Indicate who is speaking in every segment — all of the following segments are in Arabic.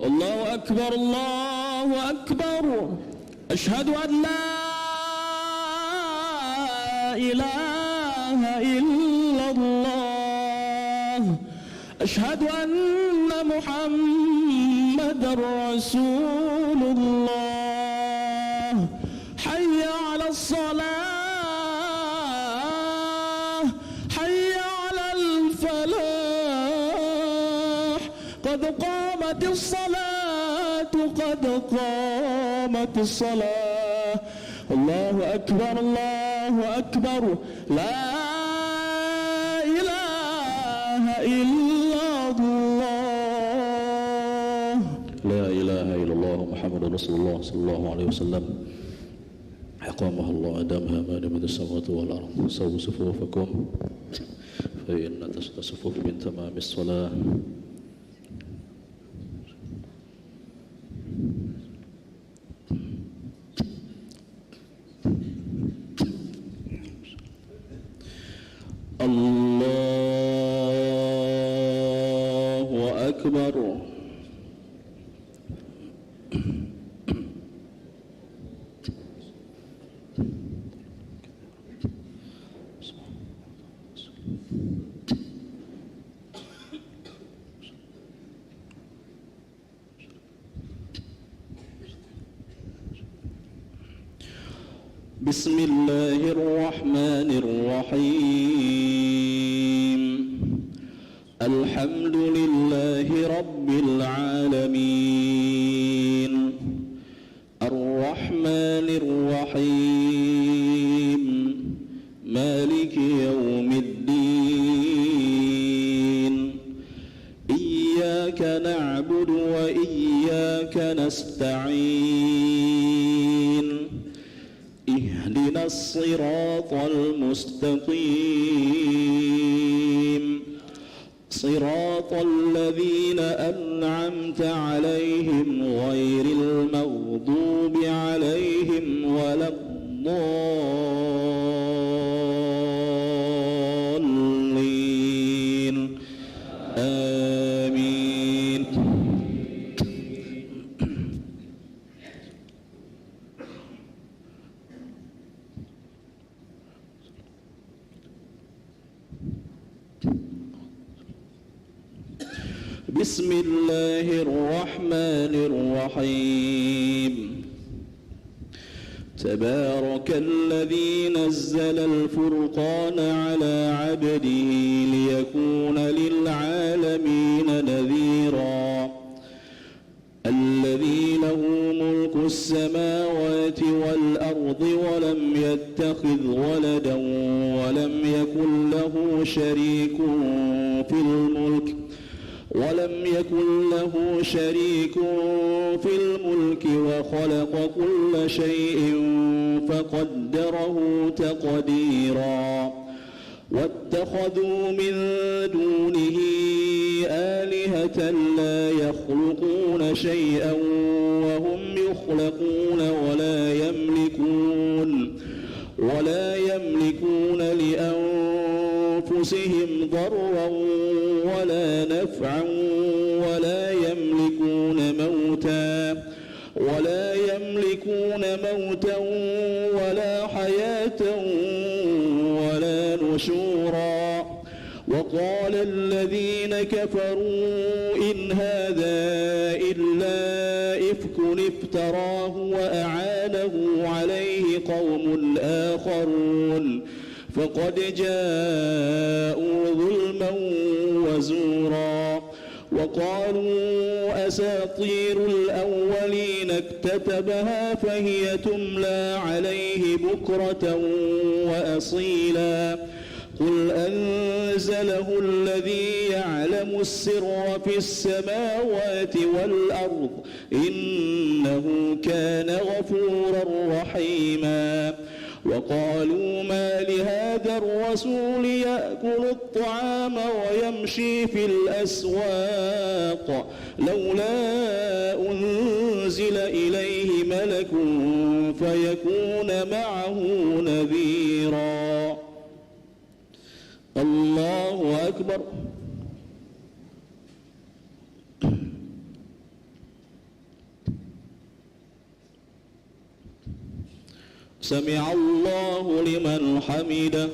Speaker 1: الله أكبر الله أكبر. أشهد أن لا إله إلا الله. أشهد أن محمدًا رسول الله. حي على الصلاة، حي على الفلاح. قد قامت الصلاة، قد قامت الصلاة. الله أكبر الله أكبر. لا إله إلا الله. لا إله إلا الله محمد رسول الله صلى الله عليه وسلم. أقامها الله أدامها ما دامت السماوات والأرض. سووا صفوفكم فإن تسد الصفوف من تمام الصلاة. الله أكبر. بسم الله الرحمن الرحيم. الحمد لله رب العالمين. الرحمن الرحيم. مالك يوم الدين. إياك نعبد وإياك نستعين. اهدنا الصراط المستقيم. صراط الذين أنعمت عليهم غير المغضوب عليهم ولا الضالين. آمين. بسم الله الرحمن الرحيم. تبارك الذي نزل الفرقان على عبده ليكون للعالمين نذيرا. الذي له ملك السماوات والأرض ولم يتخذ ولدا ولم يكن له شريك في الملك وخلق كل شيء فقدره تقديرا. واتخذوا من دونه آلهة لا يخلقون شيئا وهم يخلقون ولا يملكون لأنفسهم ضرا ولا نفعا ولا يملكون موتا ولا حياة ولا نشورا. وقال الذين كفروا إن هذا إلا إفك افتراه وأعانه عليه قوم آخرون فقد جاءوا ظلما وزورا. وقالوا أساطير الأولين اكتتبها فهي تملى عليه بكرة وأصيلا. قل أنزله الذي يعلم السر في السماوات والأرض إنه كان غفورا رحيما. وقالوا ما لهذا الرسول يأكل الطعام ويمشي في الأسواق لولا أنزل إليه ملك فيكون معه نذيرا. الله أكبر. سمع الله لمن حمده.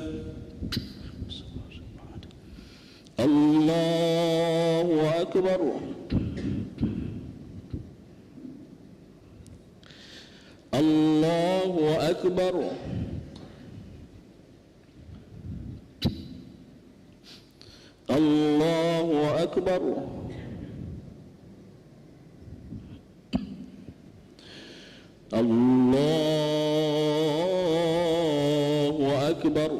Speaker 1: الله أكبر. الله أكبر. الله أكبر. الله أكبر.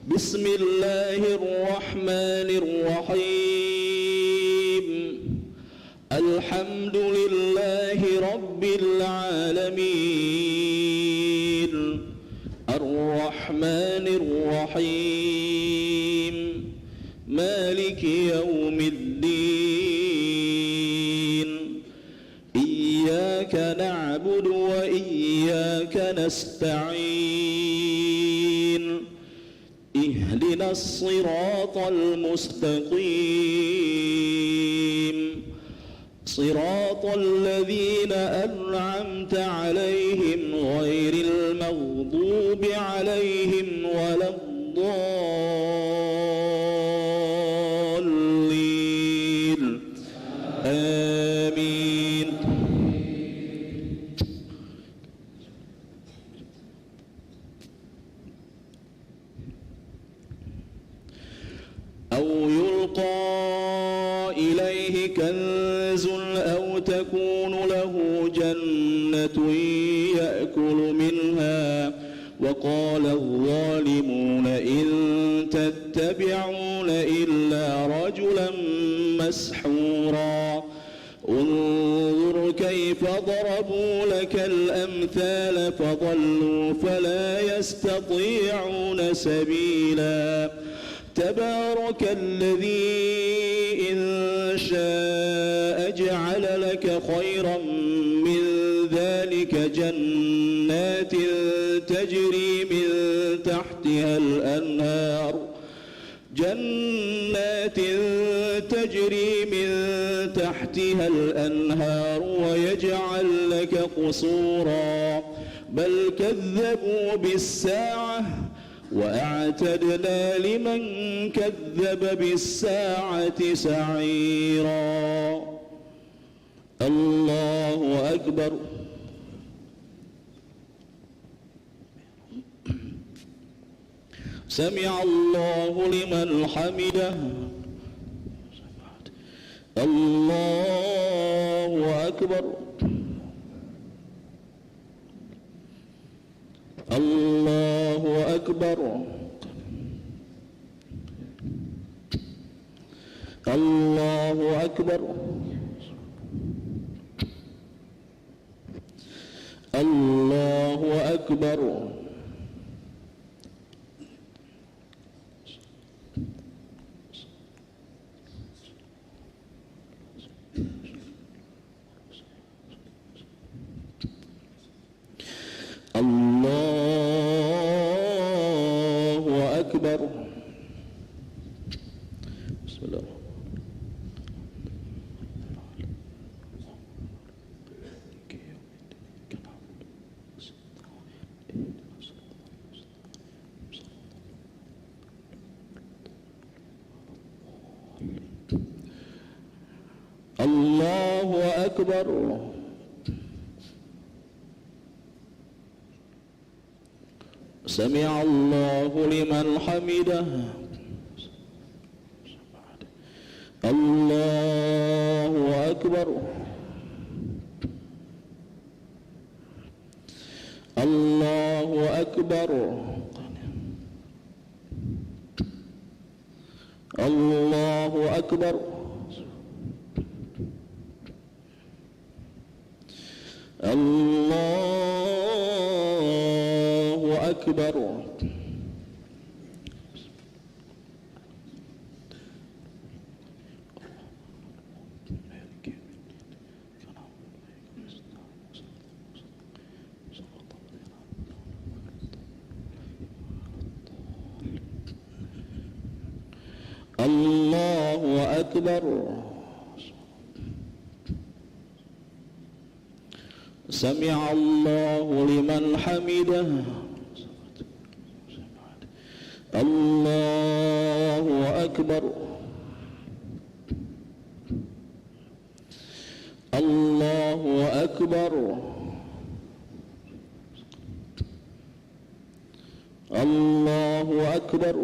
Speaker 1: بسم الله الرحمن الرحيم. الحمد لله رب العالمين. الرحمن الرحيم. مالك يوم الدين. إياك نعبد وإياك نستعين. اهدنا الصراط المستقيم. صراط الذين أنعمت عليهم غير المغضوب عليهم ولا الضالين. آمين. أو يلقى إليه كنز أو تكون له جنة يأكل منها وقال الظالمون إن تتبعون إلا رجلا مسحورا. انظر كيف ضربوا لك الأمثال فضلوا فلا يستطيعون سبيلا. تبارك الذي إن شاء جعل لك خيرا من ذلك جنات تجري من تحتها الأنهار ويجعل لك قصورا. بل كذبوا بالساعة وأعتدنا لمن كذب بالساعة سعيرا. الله أكبر. سمع الله لمن حمده. الله أكبر. الله أكبر. الله أكبر. الله أكبر. الله أكبر. بسم الله. الله أكبر. سمع الله لمن حمده. الله أكبر. الله أكبر. الله أكبر. الله أكبر. الله أكبر. سمع الله لمن حمده الله أكبر الله أكبر الله أكبر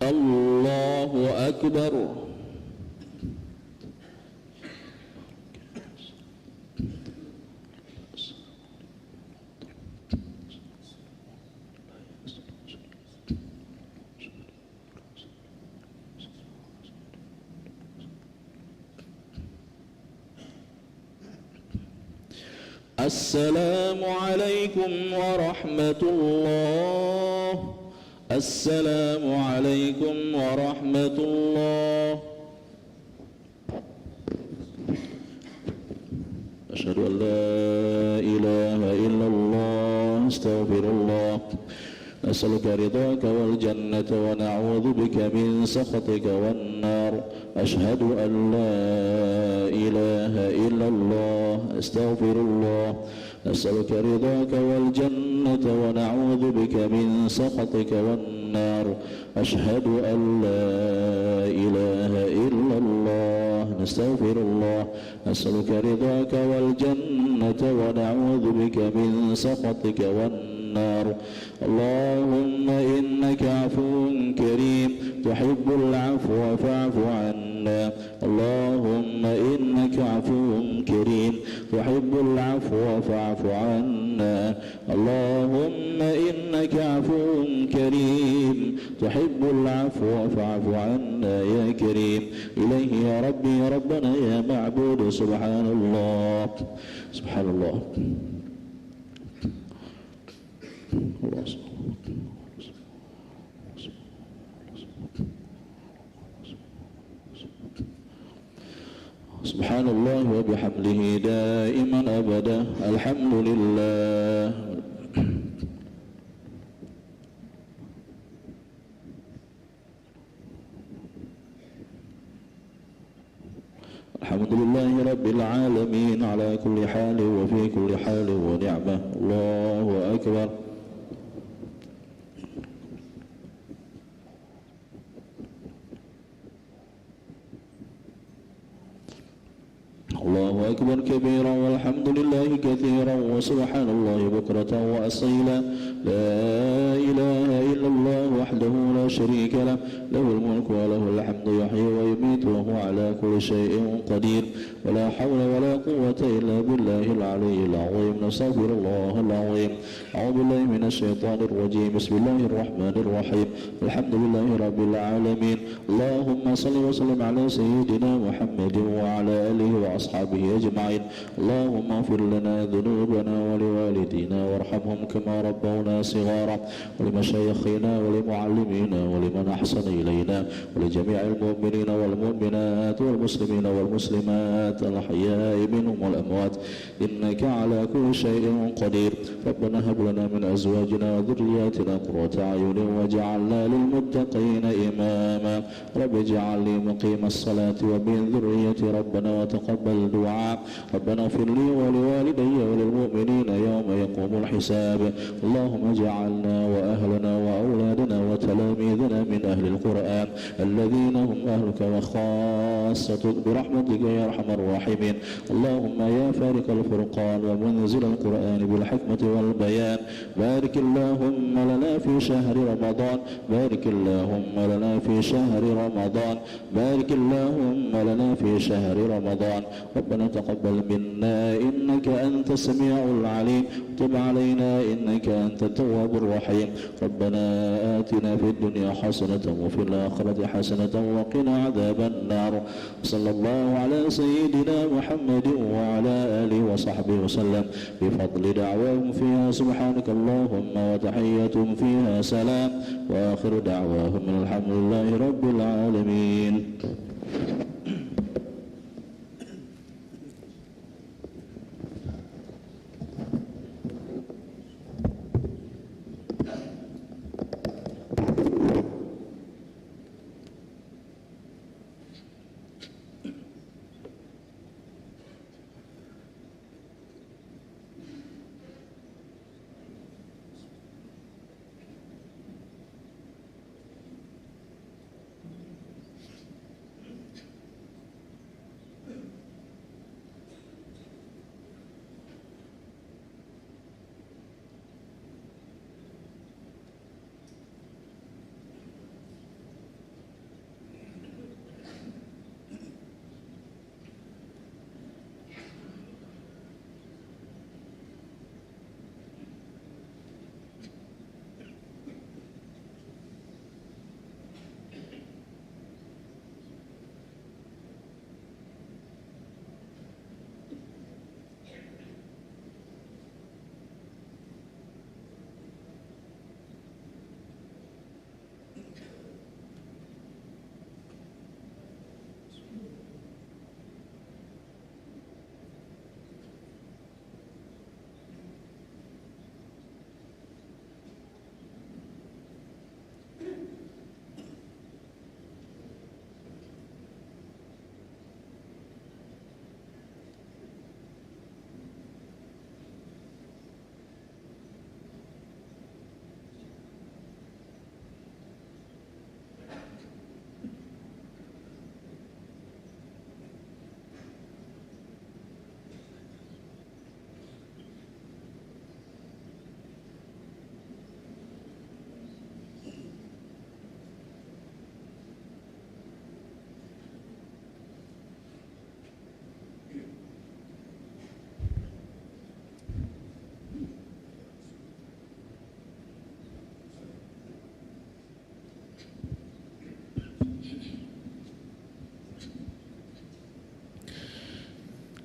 Speaker 1: الله أكبر السلام عليكم ورحمة الله السلام عليكم ورحمة الله أشهد أن لا إله إلا الله استغفر الله نسألك رضاك والجنة ونعوذ بك من سخطك والنار أشهد أن لا إله إلا الله أستغفر الله نسألك رضاك والجنة ونعوذ بك من سخطك والنار أشهد أن لا إله إلا الله نستغفر الله نسألك رضاك والجنة ونعوذ بك من سخطك والنار اللهم إنك عفو كريم تحب العفو فاعف عنا اللهم إنك عفو كريم تحب العفو فاعف عنا اللهم إنك عفو كريم تحب العفو فاعف عنا يا كريم إليه يا ربي يا ربنا يا معبود سبحان الله سبحان الله سبحان الله وبحمده دائما أبدا الحمد لله الحمد لله رب العالمين على كل حال وفي كل حال ونعمة الله أكبر الله أكبر كبيرا والحمد لله كثيرا وسبحان الله بكرة وأصيلا لا إله إلا الله وحده لا شريك له له الملك وله الحمد يحيي ويميت وهو على كل شيء قدير ولا حول ولا قوة إلا بالله العلي العظيم نستغفر الله العظيم أعوذ بالله من الشيطان الرجيم بسم الله الرحمن الرحيم الحمد لله رب العالمين اللهم صل وسلم على سيدنا محمد وعلى آله وأصحابه أجمعين اللهم اغفر لنا ذنوبنا ولوالدينا وارحمهم كما ربونا صغارا ولمشايخنا ولمعلمينا ولمن أحسن إلينا ولجميع المؤمنين والمؤمنات والمسلمين والمسلمات الأحياء منهم والأموات إنك على كل شيء قدير ربنا هب لنا من أزواجنا وذرياتنا قرة أعين واجعلنا للمتقين إماما رب اجعل لي مقيم الصلاة ومن ذريتي ربنا وتقبل دعاء ربنا اغفر لي ولوالدي وللمؤمنين يوم يقوم الحساب اللهم اجعلنا وأهلنا وأولادنا وتلاميذنا من أهل القرآن الذين هم أهلك وخاصتك برحمتك يا أرحم الراحمين اللهم يا فارق الفرقان ومنزل القرآن بالحكمة والبيان بارك اللهم لنا في شهر رمضان بارك اللهم لنا في شهر رمضان بارك اللهم لنا في شهر رمضان ربنا تقبل منا إنك أنت السميع العليم تب علينا إنك أنت التواب الرحيم ربنا آتنا في الدنيا حسنة وفي الآخرة حسنة وقنا عذاب النار صلى الله على سيدنا محمد وعلى آله وصحبه وسلم بفضل دعواهم فيها سبحانك اللهم وتحيتهم فيها سلام وآخر دعواهم من الحمد لله رب العالمين.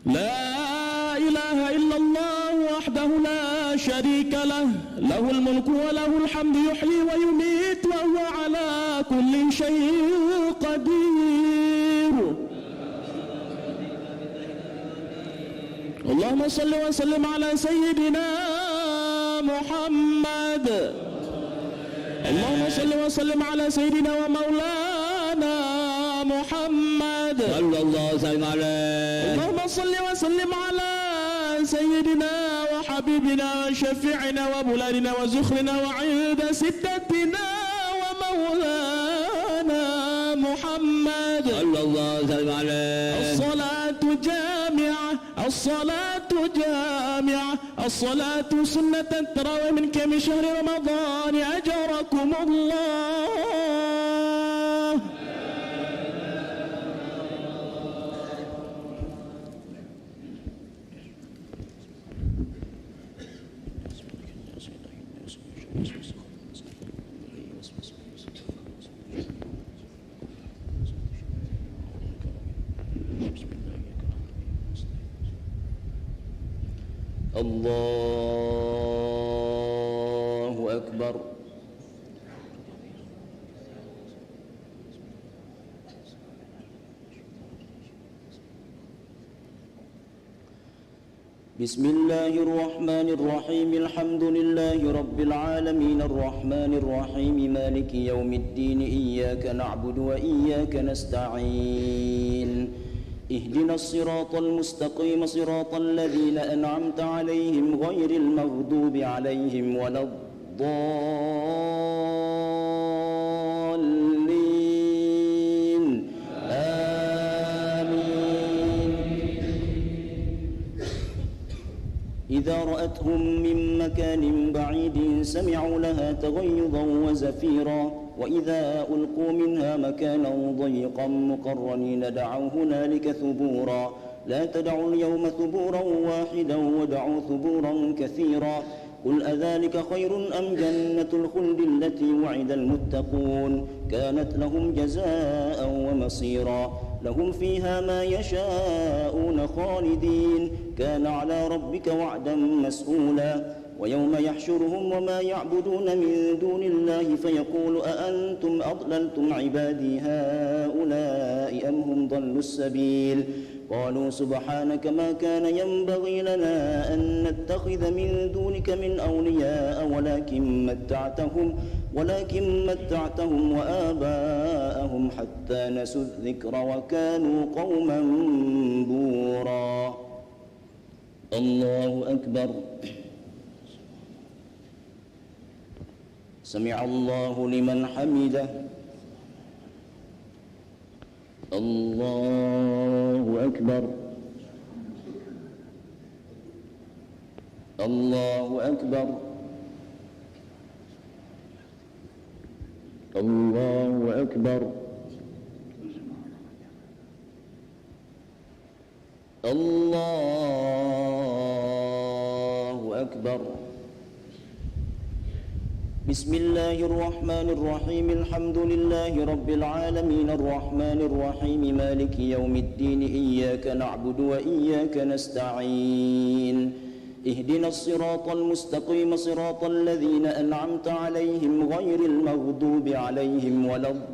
Speaker 1: لا إله إلا الله وحده لا شريك له، له الملك وله الحمد يحيي ويميت وهو على كل شيء قدير. اللهم صل وسلم على سيدنا محمد. اللهم صل وسلم على سيدنا ومولانا محمد
Speaker 2: صلى الله وسلم عليه.
Speaker 1: اللهم صل وسلم على سيدنا وحبيبنا وشفيعنا ومولانا وزخرنا وعند سدتنا ومولانا محمد
Speaker 2: صلى الله وسلم عليه.
Speaker 1: الصلاة جامعة، الصلاة جامعة، الصلاة سنة التراويح من كم شهر رمضان أجركم الله.
Speaker 2: الله أكبر. بسم الله الرحمن الرحيم. الحمد لله رب العالمين الرحمن الرحيم مالك يوم الدين. إياك نعبد وإياك نستعين. اهدنا الصراط المستقيم صراط الذين أنعمت عليهم غير المغضوب عليهم ولا الضالين. آمين. إذا رأتهم من مكان بعيد سمعوا لها تغيظا وزفيرا، وإذا ألقوا منها مكانا ضيقا مقرنين دعوا هنالك ثبورا. لا تدعوا اليوم ثبورا واحدا ودعوا ثبورا كثيرا. قل أذلك خير أم جنة الخلد التي وعد المتقون كانت لهم جزاء ومصيرا. لهم فيها ما يشاءون خالدين كان على ربك وعدا مسئولا. ويوم يحشرهم وما يعبدون من دون الله فيقول أأنتم أضللتم عبادي هؤلاء أم هم ضلوا السبيل. قالوا سبحانك ما كان ينبغي لنا أن نتخذ من دونك من أولياء ولكن متعتهم وآباءهم حتى نسوا الذكر وكانوا قوما بورا. الله أكبر. سمع الله لمن حمده. الله أكبر. الله أكبر. الله أكبر. الله أكبر. بسم الله الرحمن الرحيم. الحمد لله رب العالمين الرحمن الرحيم مالك يوم الدين. إياك نعبد وإياك نستعين. اهدنا الصراط المستقيم صراط الذين أنعمت عليهم غير المغضوب عليهم ولا الضالين.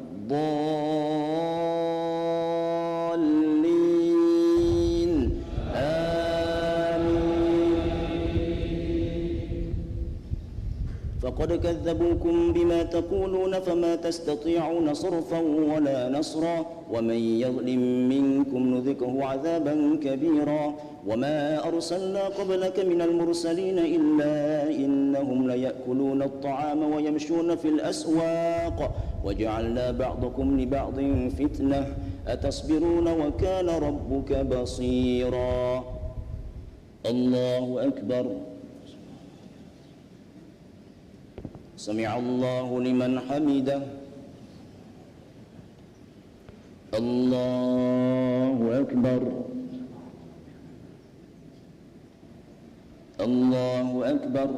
Speaker 2: فقد كذبوكم بما تقولون فما تستطيعون صرفا ولا نصرا. ومن يظلم منكم نذقه عذابا كبيرا. وما أرسلنا قبلك من المرسلين إلا إنهم ليأكلون الطعام ويمشون في الأسواق وجعلنا بعضكم لبعض فتنة أتصبرون وكان ربك بصيرا. الله أكبر. سمع الله لمن حمده. الله أكبر. الله أكبر.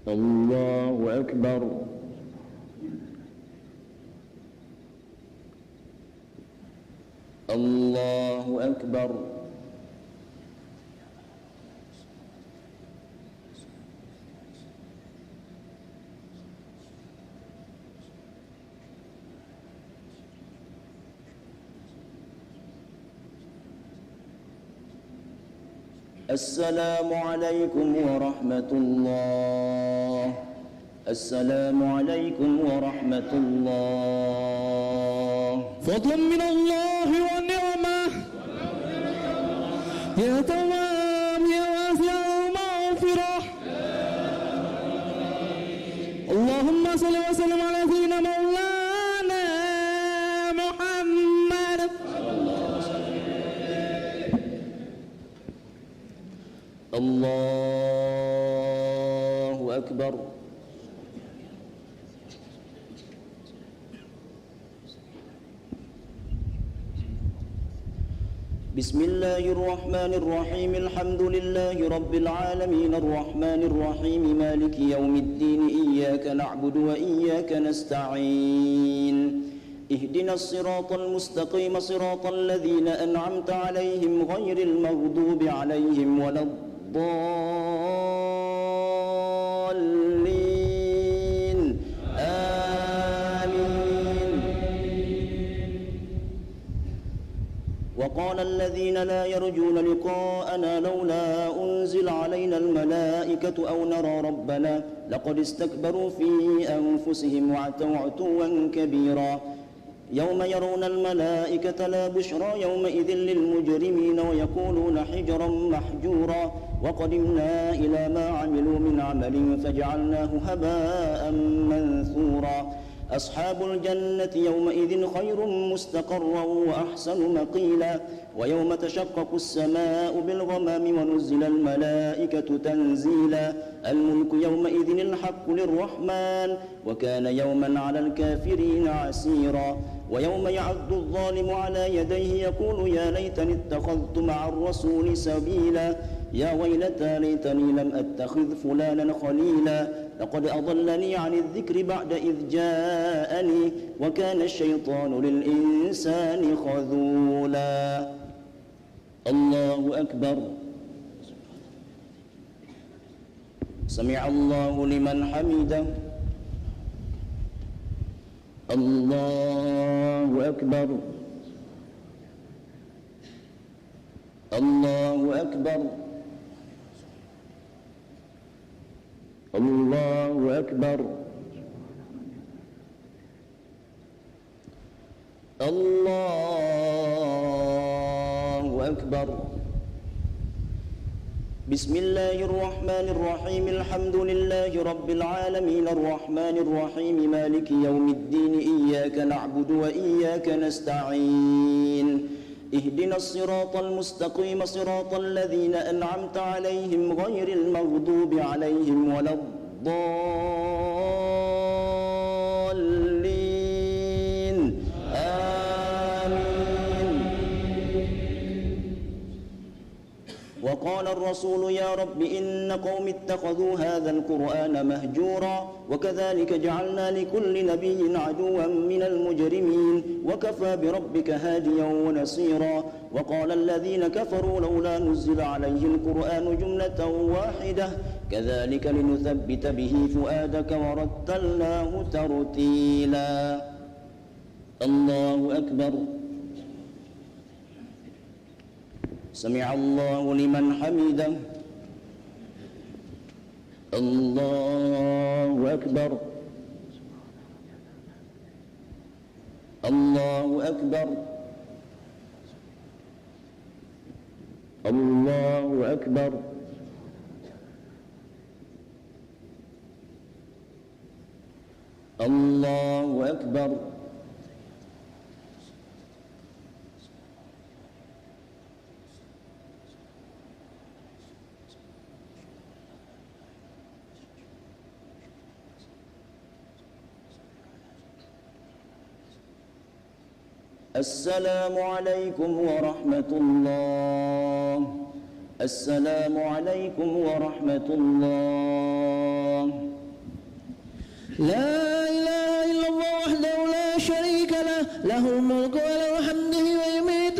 Speaker 2: الله أكبر. الله أكبر. السلام عليكم ورحمة الله. السلام عليكم ورحمة الله.
Speaker 3: فضل من الله ونعمة يا تواب يا واسع المغفرة. اللهم صل وسلم على سيدنا مولانا محمد.
Speaker 2: الله أكبر. بسم الله الرحمن الرحيم. الحمد لله رب العالمين الرحمن الرحيم مالك يوم الدين إياك نعبد وإياك نستعين اهدنا الصراط المستقيم صراط الذين أنعمت عليهم غير المغضوب عليهم ولا الضالين آمين. وقال الذين لا يرجون لقاءنا لولا أنزل علينا الملائكة أو نرى ربنا لقد استكبروا في أنفسهم وعتوا عتوا كبيرا. يوم يرون الملائكة لا بشرى يومئذ للمجرمين ويقولون حجرا محجورا. وقدمنا إلى ما عملوا من عمل فجعلناه هباء منثورا. أصحاب الجنة يومئذ خير مستقرا وأحسن مقيلا. ويوم تشقق السماء بالغمام ونزل الملائكة تنزيلا. الملك يومئذ الحق للرحمن وكان يوما على الكافرين عسيرا. ويوم يعض الظالم على يديه يقول يا ليتني اتخذت مع الرسول سبيلا. يا ويلتى ليتني لم أتخذ فلانا خليلا لقد أضلني عن الذكر بعد إذ جاءني وكان الشيطان للإنسان خذولا. الله أكبر. سمع الله لمن حمده. الله أكبر. الله أكبر. الله أكبر. الله أكبر. بسم الله الرحمن الرحيم. الحمد لله رب العالمين الرحمن الرحيم مالك يوم الدين إياك نعبد وإياك نستعين اهدنا الصراط المستقيم صراط الذين أنعمت عليهم غير المغضوب عليهم ولا الضالين آمين. وقال الرسول يا رب إن قوم اتخذوا هذا القرآن مهجورا وكذلك جعلنا لكل نبي عدوا من المجرمين وكفى بربك هاديا ونصيرا. وقال الذين كفروا لولا نزل عليه القرآن جملة واحدة كذلك لنثبت به فؤادك ورتلناه ترتيلا. الله أكبر. سمع الله لمن حمده. الله أكبر. الله أكبر. الله أكبر. الله أكبر. السلام عليكم ورحمة الله. السلام عليكم ورحمة الله.
Speaker 3: لا إله إلا الله وحده لا شريك له له الملك وله الحمد ويميت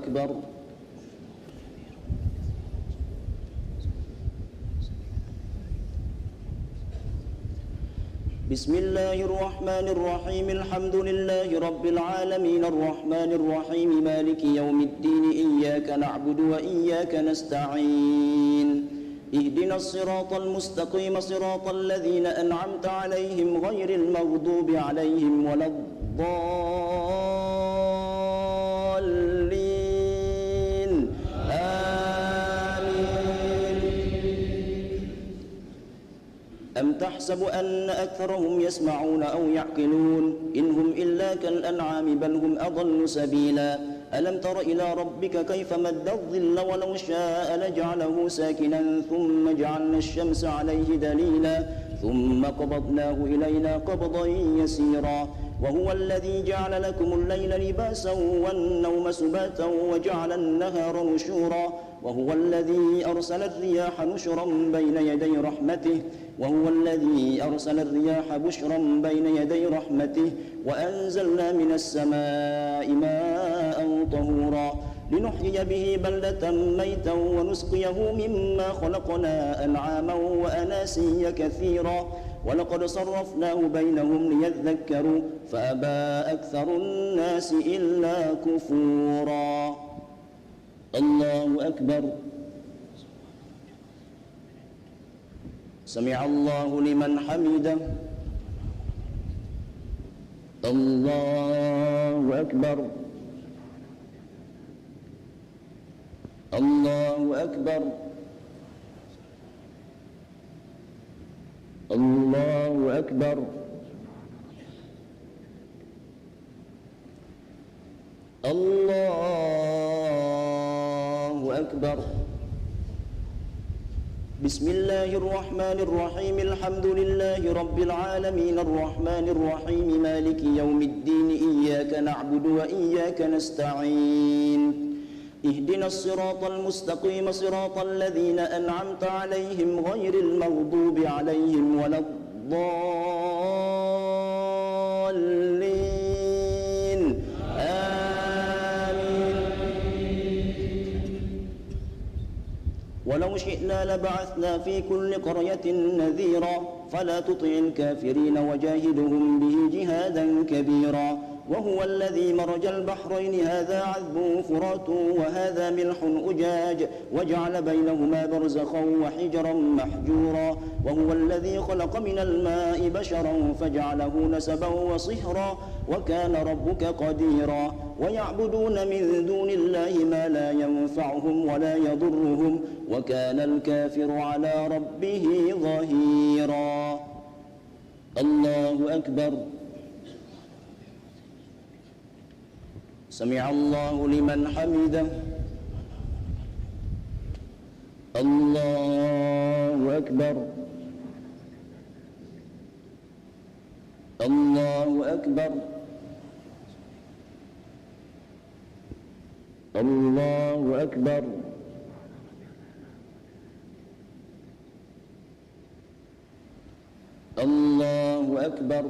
Speaker 2: أكبر. بسم الله الرحمن الرحيم. الحمد لله رب العالمين الرحمن الرحيم مالك يوم الدين إياك نعبد وإياك نستعين اهدنا الصراط المستقيم صراط الذين أنعمت عليهم غير المغضوب عليهم ولا الضالين آمين. أم تحسب أن أكثرهم يسمعون أو يعقلون إن هم إلا كالأنعام بل هم أضل سبيلا. ألم تر إلى ربك كيف مد الظل ولو شاء لجعله ساكنا ثم جعلنا الشمس عليه دليلا ثم قبضناه إلينا قبضا يسيرا وهو الذي جعل لكم الليل لباسا والنوم سباتا وجعل النهار نشورا وهو الذي أرسل الرياح نشرا بين يدي رحمته وهو الذي أرسل الرياح بشرا بين يدي رحمته وأنزلنا من السماء ماء طهورا لنحيي به بلدة ميتا ونسقيه مما خلقنا أنعاما وأناسيا كثيرا ولقد صرفناه بينهم ليذكروا فأبى أكثر الناس إلا كفورا. الله أكبر. سمع الله لمن حمده. الله أكبر. الله أكبر. الله أكبر. الله أكبر. بسم الله الرحمن الرحيم. الحمد لله رب العالمين الرحمن الرحيم مالك يوم الدين إياك نعبد وإياك نستعين اهدنا الصراط المستقيم صراط الذين أنعمت عليهم غير المغضوب عليهم ولا الضالين آمين. ولو شئنا لبعثنا في كل قرية نذيرا فلا تطع الكافرين وجاهدهم به جهادا كبيرا وهو الذي مرج البحرين هذا عذب فرات وهذا ملح أجاج وجعل بينهما برزخا وحجرا محجورا وهو الذي خلق من الماء بشرا فجعله نسبا وصهرا وكان ربك قديرا ويعبدون من دون الله ما لا ينفعهم ولا يضرهم وكان الكافر على ربه ظهيرا. الله أكبر. سمع الله لمن حمده. الله أكبر. الله أكبر. الله أكبر. الله أكبر.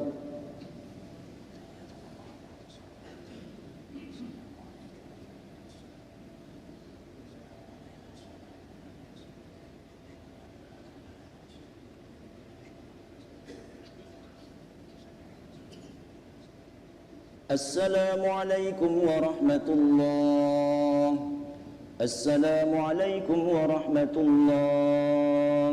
Speaker 2: السلام عليكم ورحمة الله. السلام عليكم ورحمة الله.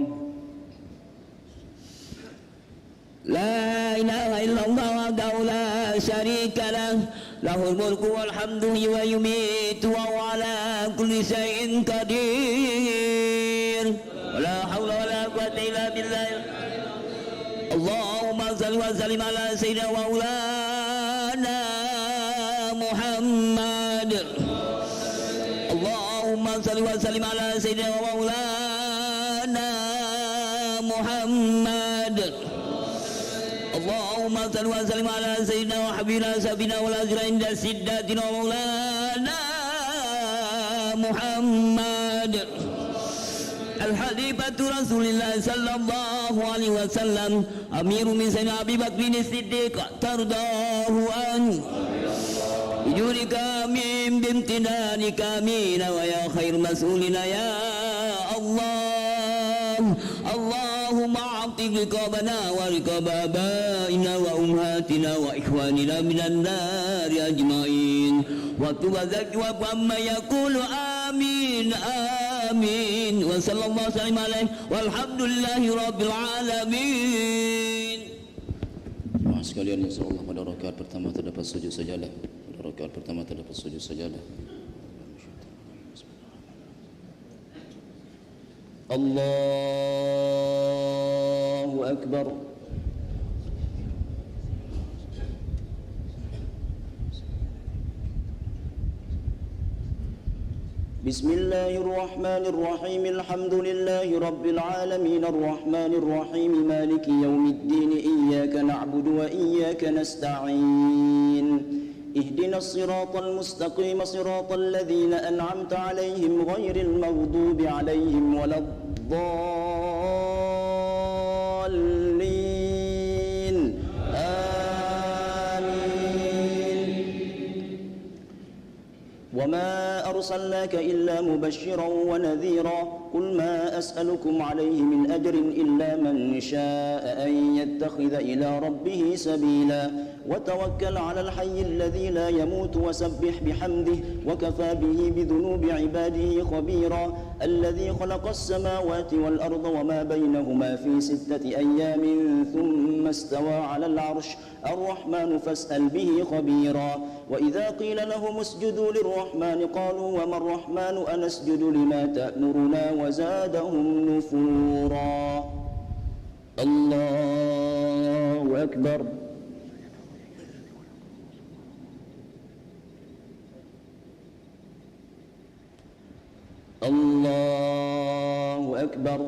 Speaker 3: لا إله إلا الله وحده لا شريك له له الملك والحمد ويميت وهو على كل شيء قدير ولا حول ولا قوة إلا بالله. اللهم صل وسلم على سيدنا مولانا محمد. اللهم صل وسلم على سيدنا مولانا محمد. اللهم صل وسلم على سيدنا وحبيبنا سبينا والأجر عند سيدنا مولانا محمد الحليفة رسول الله صلى الله عليه وسلم أمير من سيدنا أبي بكر الصديق ترضاه عنه بجودك آمين بامتنانك آمين ويا خير مسؤولنا يا الله. اللهم اعتق رقابنا ورقاب آبائنا وأمهاتنا وإخواننا من النار أجمعين وتب ذكوى عما يقول آمين آمين وصلى الله وسلم عليه والحمد لله رب العالمين.
Speaker 2: Jemaah sekalian, insyaallah pada rakaat pertama terdapat sujud sajadah. Pada rakaat pertama terdapat sujud sajadah. Allahu Akbar. بسم الله الرحمن الرحيم الحمد لله رب العالمين الرحمن الرحيم مالك يوم الدين إياك نعبد وإياك نستعين اهدنا الصراط المستقيم صراط الذين أنعمت عليهم غير المغضوب عليهم ولا الضالين آمين. وما أرسلناك إلا مبشرا ونذيرا قل ما أسألكم عليه من أجر إلا من شاء أن يتخذ إلى ربه سبيلا وتوكل على الحي الذي لا يموت وسبح بحمده وكفى به بذنوب عباده خبيرا الذي خلق السماوات والأرض وما بينهما في 6 أيام ثم استوى على العرش الرحمن فاسأل به خبيرا وإذا قيل لهم اسجدوا للرحمن قالوا وما الرحمن أنسجد لما تأمرنا وزادهم نفورا. الله أكبر. الله أكبر.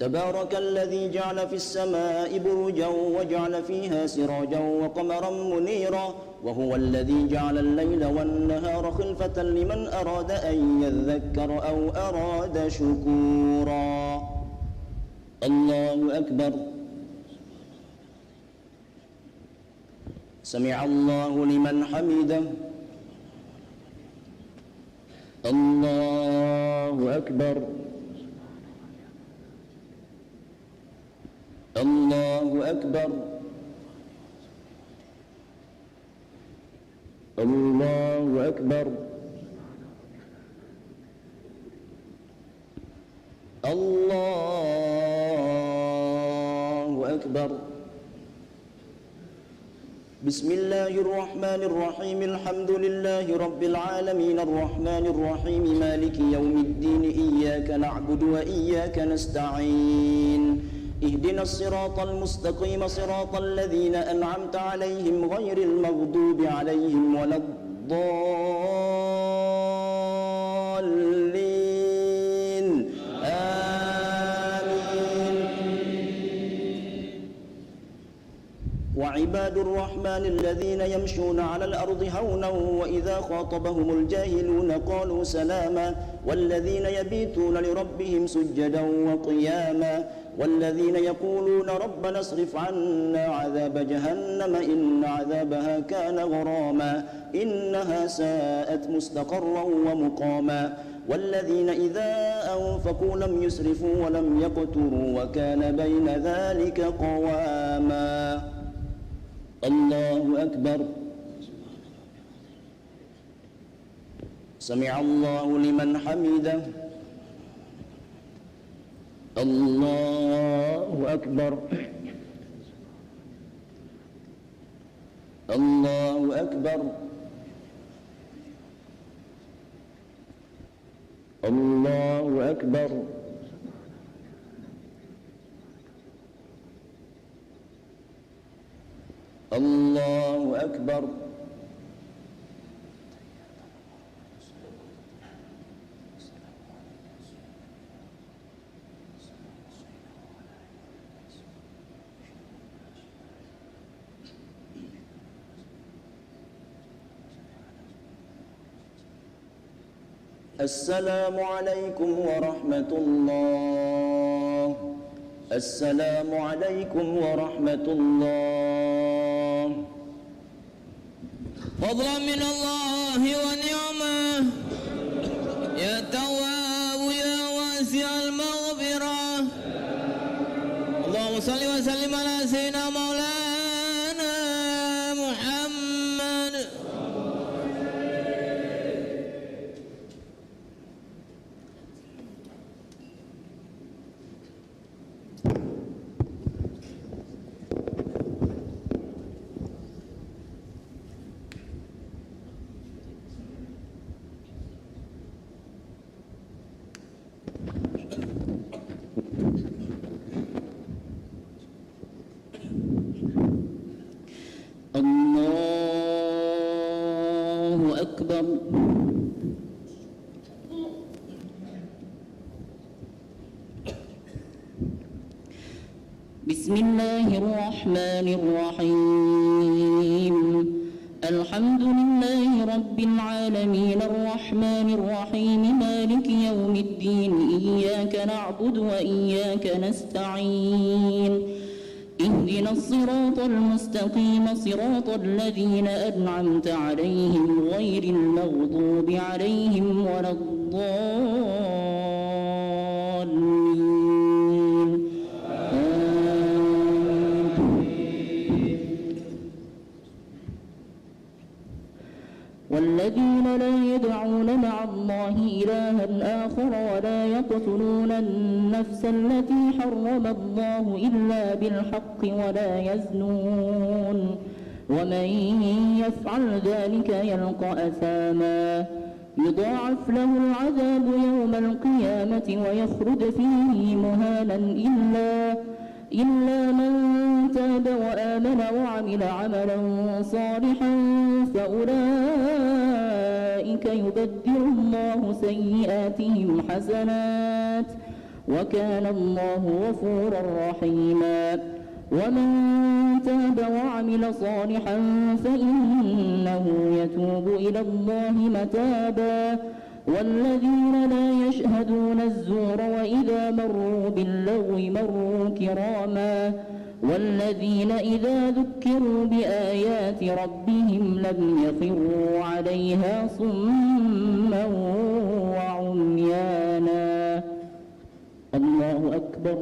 Speaker 2: تبارك الذي جعل في السماء بروجا وجعل فيها سراجا وقمرا منيرا وهو الذي جعل الليل والنهار خلفة لمن أراد أن يذكر أو أراد شكورا. الله أكبر. سمع الله لمن حمده. الله أكبر. الله أكبر. الله أكبر. الله أكبر. بسم الله الرحمن الرحيم الحمد لله رب العالمين الرحمن الرحيم مالك يوم الدين إياك نعبد وإياك نستعين اهدنا الصراط المستقيم صراط الذين أنعمت عليهم غير المغضوب عليهم ولا الضالين آمين. وعباد الرحمن الذين يمشون على الأرض هونا وإذا خاطبهم الجاهلون قالوا سلاما والذين يبيتون لربهم سجدا وقياما والذين يقولون ربنا اصرف عنا عذاب جهنم إن عذابها كان غراما إنها ساءت مستقرا ومقاما والذين إذا أنفقوا لم يسرفوا ولم يقتروا وكان بين ذلك قواما. الله أكبر. سمع الله لمن حمده. الله أكبر. الله أكبر. الله أكبر. الله أكبر. السلام عليكم ورحمة الله. السلام عليكم ورحمة الله.
Speaker 3: فضلا من الله ونعمة يا تواب يا واسع المغفرة. اللهم صل وسلم على سيدنا مولانا محمد.
Speaker 2: الله أكبر. بسم الله الرحمن الرحيم. الحمد لله رب العالمين الرحمن الرحيم مالك يوم الدين إياك نعبد وإياك نستعين اهدنا الصراط المستقيم صراط الذين أنعمت عليهم غير المغضوب عليهم ولا الضالين. والذين لا يدعون مع الله إلها آخر ولا يقتلون النفس التي حرم الله إلا بالحق ولا يزنون ومن يفعل ذلك يلقى أثاما يضاعف له العذاب يوم القيامة ويخلد فيه مهانا إلا من تاب وآمن وعمل عملا صالحا فأولئك يبدل الله سيئاتهم حسنات وكان الله غفورا رحيما. ومن تاب وعمل صالحا فإنه يتوب إلى الله متابا. والذين لا يشهدون الزور وإذا مروا باللغو مروا كراما. والذين إذا ذكروا بآيات ربهم لم يخروا عليها صما وعميانا. الله أكبر.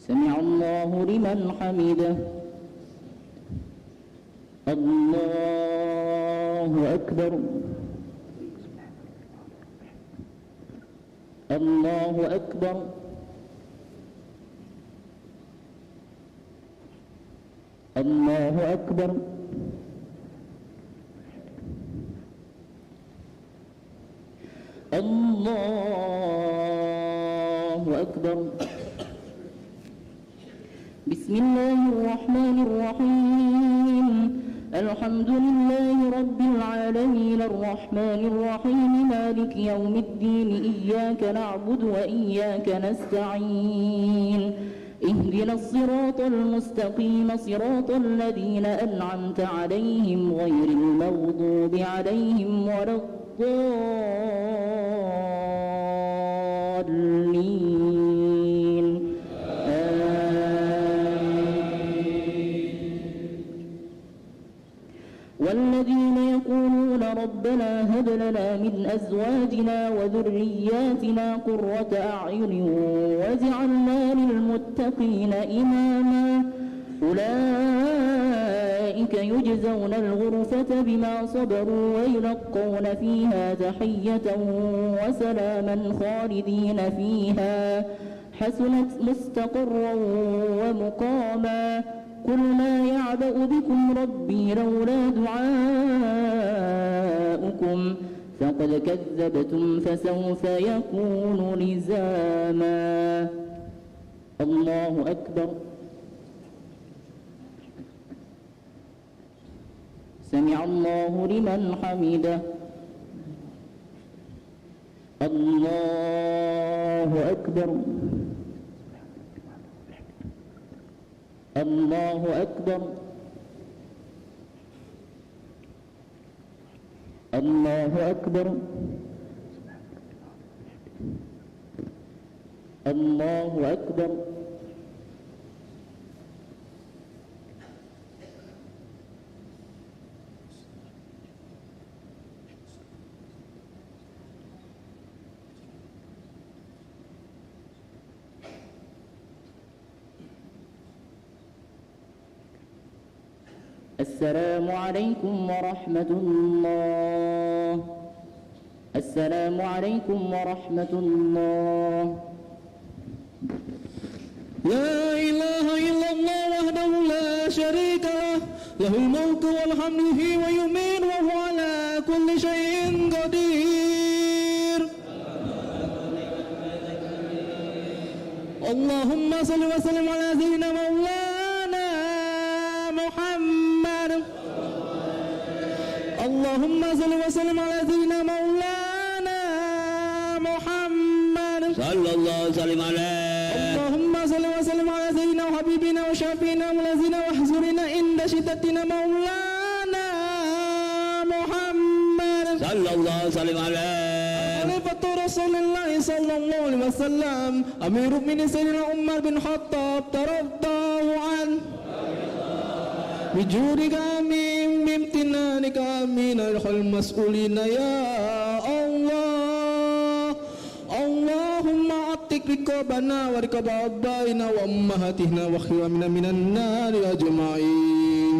Speaker 2: سمع الله لمن حمده. الله أكبر. الله أكبر. الله أكبر. الله أكبر. بسم الله الرحمن الرحيم. الحمد لله رب العالمين الرحمن الرحيم مالك يوم الدين إياك نعبد وإياك نستعين اهدنا الصراط المستقيم صراط الذين أنعمت عليهم غير المغضوب عليهم ولا الضالين. والذين يقولون ربنا هب لنا من أزواجنا وذرياتنا قرة أعين واجعلنا للمتقين إماما. أولئك يجزون الغرفة بما صبروا ويلقون فيها تحية وسلاما خالدين فيها حسنت مستقرا ومقاما. قل ما يعبأ بكم ربي لولا دعاؤكم فقد كذبتم فسوف يكون لزاما. الله أكبر. سمع الله لمن حمده. الله أكبر. الله أكبر. الله أكبر. الله أكبر.
Speaker 4: السلام عليكم ورحمة الله. السلام عليكم ورحمة الله.
Speaker 5: لا إله إلا الله وحده لا شريك له له الملك والحمد يحيي ويميت وهو على كل شيء قدير. اللهم صل وسلم على سيدنا مولانا محمد. اللهم صل وسلم على سيدنا مولانا محمد
Speaker 3: صلى الله وسلم عليه.
Speaker 5: اللهم صل وسلم على سيدنا وحبيبنا وشافينا وملاذنا واحزرنا عند شدتنا مولانا محمد
Speaker 3: صلى الله وسلم عليه.
Speaker 5: خليفة رسول الله صلى الله عليه وسلم أمير المؤمنين سيدنا عمر بن الخطاب رضي الله عنه بجودك آمين بامتنانك آمين ارحم المسؤولين يا الله. اللهم عتق رقابنا ورقاب آبائنا وأمهاتنا واخواننا من النار أجمعين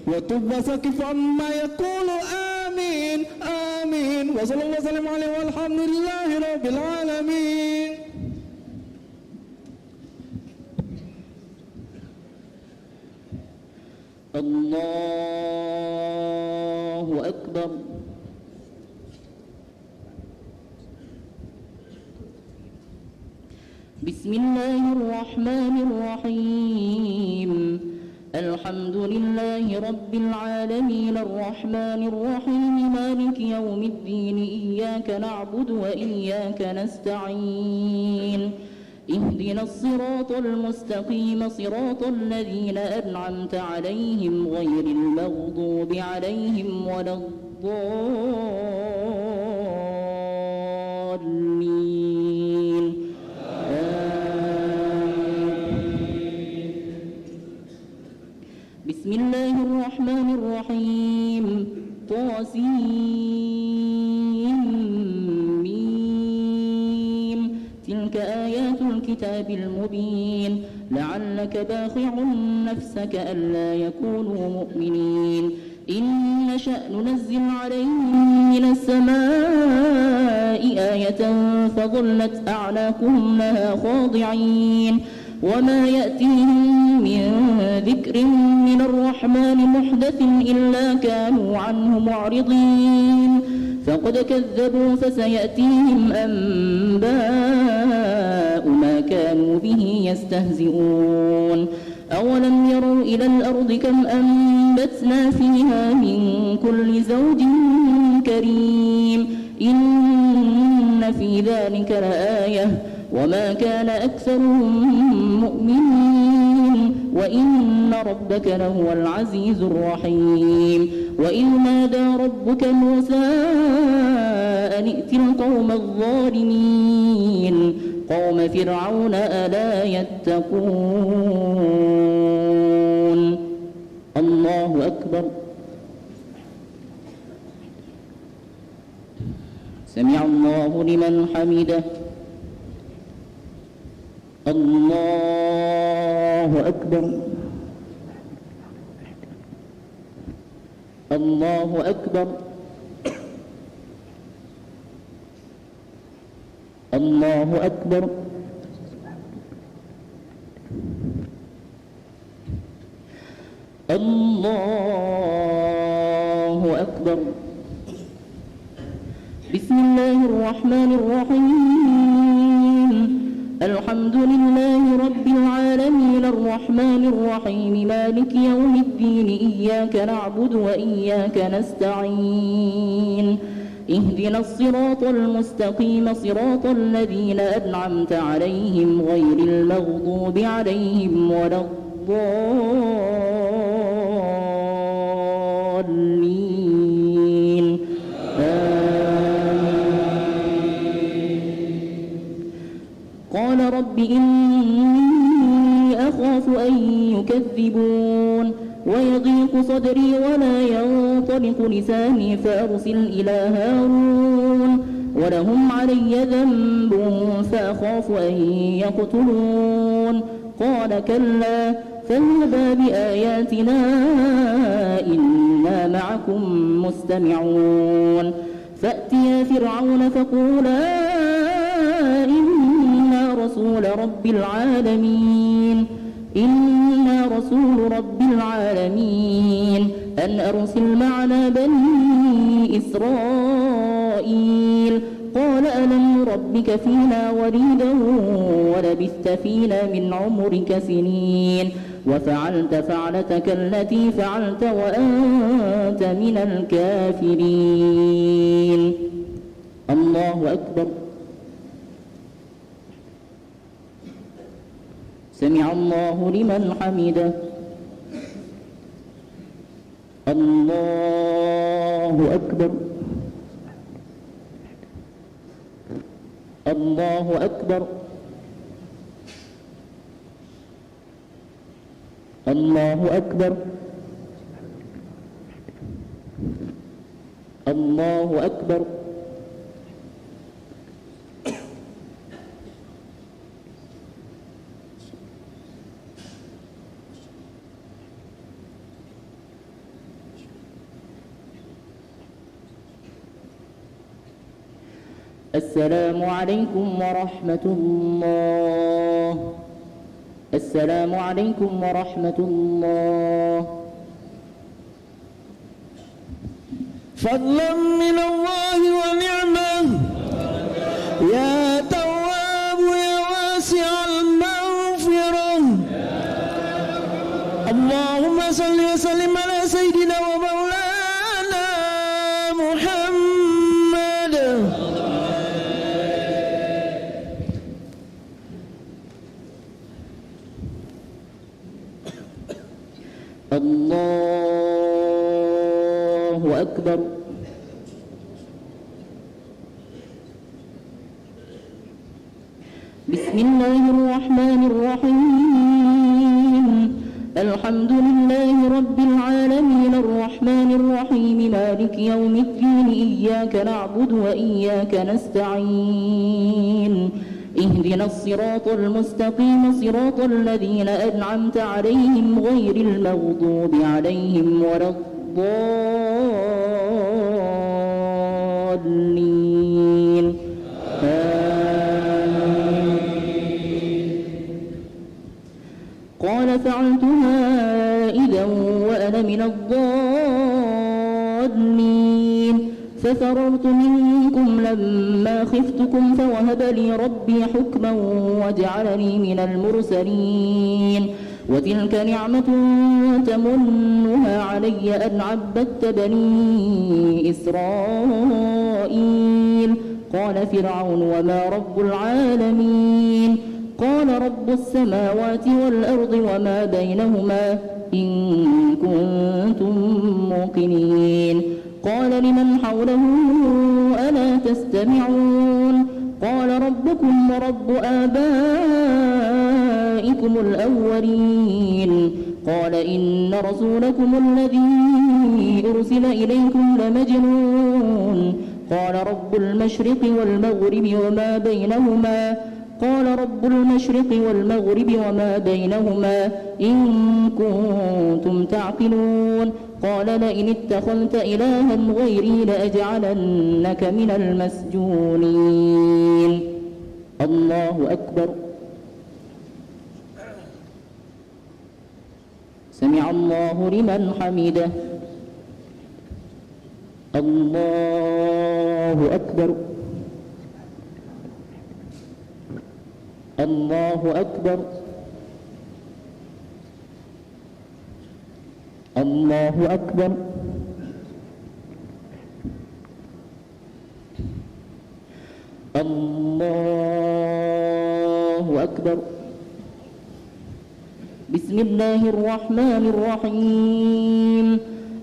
Speaker 5: وتب وسكف عما يقول آمين آمين وصلى الله وسلم عليه والحمد لله رب العالمين.
Speaker 4: الله أكبر. بسم الله الرحمن الرحيم. الحمد لله رب العالمين الرحمن الرحيم مالك يوم الدين إياك نعبد وإياك نستعين اهدنا الصراط المستقيم صراط الذين أنعمت عليهم غير المغضوب عليهم ولا الضالين. بسم الله الرحمن الرحيم. طاسيم تلك آيات الكتاب المبين لعلك باخع نفسك ألا يكونوا مؤمنين إن نشأ ننزل عليهم من السماء آية فظلت أعناقهم لها خاضعين وما يأتيهم من ذكر من الرحمن محدث إلا كانوا عنه معرضين فقد كذبوا فسيأتيهم أنباء ما كانوا به يستهزئون أولم يروا إلى الأرض كم أنبتنا فيها من كل زوج كريم إن في ذلك لآية وما كان أكثرهم مؤمنين وإن ربك لهو العزيز الرحيم وإذ نادى ربك موسى أن ائت القوم الظالمين قوم فرعون ألا يتقون. الله أكبر. سمع الله لمن حمده. الله أكبر. الله أكبر. الله أكبر. الله أكبر. بسم الله الرحمن الرحيم. الحمد لله رب العالمين الرحمن الرحيم مالك يوم الدين إياك نعبد وإياك نستعين اهدنا الصراط المستقيم صراط الذين أنعمت عليهم غير المغضوب عليهم ولا الضالين. قال رب إني أخاف أن يكذبون ويضيق صدري ولا ينطلق لساني فأرسل إلى هارون ولهم علي ذنب فأخاف أن يقتلون. قال كلا فاذهبا بآياتنا إنا معكم مستمعون فأتيا فرعون فقولا إنا رسول رب العالمين أن أرسل معنا بني إسرائيل قال ألم نربك فينا وليدا ولبثت فينا من عمرك سنين وفعلت فعلتك التي فعلت وأنت من الكافرين. الله أكبر. سمع الله لمن حمده. الله أكبر. الله أكبر. الله أكبر. الله أكبر. السلام عليكم ورحمة الله. السلام عليكم ورحمة الله.
Speaker 5: فضلا من الله ونعمة يا تواب يا واسع المغفرة. اللهم صل وسلم على سيدنا ومولانا محمد.
Speaker 4: الله أكبر. بسم الله الرحمن الرحيم. الحمد لله رب العالمين الرحمن الرحيم مالك يوم الدين إياك نعبد وإياك نستعين اهدنا الصراط المستقيم صراط الذين أنعمت عليهم غير المغضوب عليهم ولا الضالين. قال فعلتها إذا وأنا من الضالين ففررت منكم لما خفتكم فوهب لي ربي حكما وجعلني من المرسلين وتلك نعمة تمنها علي أن عبدت بني إسرائيل. قال فرعون وما رب العالمين قال رب السماوات والأرض وما بينهما إن كنتم موقنين. قال لمن حوله ألا تستمعون قال ربكم ورب آبائكم الأولين. قال إن رسولكم الذي أرسل إليكم لمجنون. قال رب المشرق والمغرب وما بينهما قال رب المشرق والمغرب وما بينهما إن كنتم تعقلون. قال لئن اتخذت إلها غيري لأجعلنك من المسجونين. الله أكبر. سمع الله لمن حمده. الله أكبر. الله أكبر. الله أكبر. الله أكبر. بسم الله الرحمن الرحيم.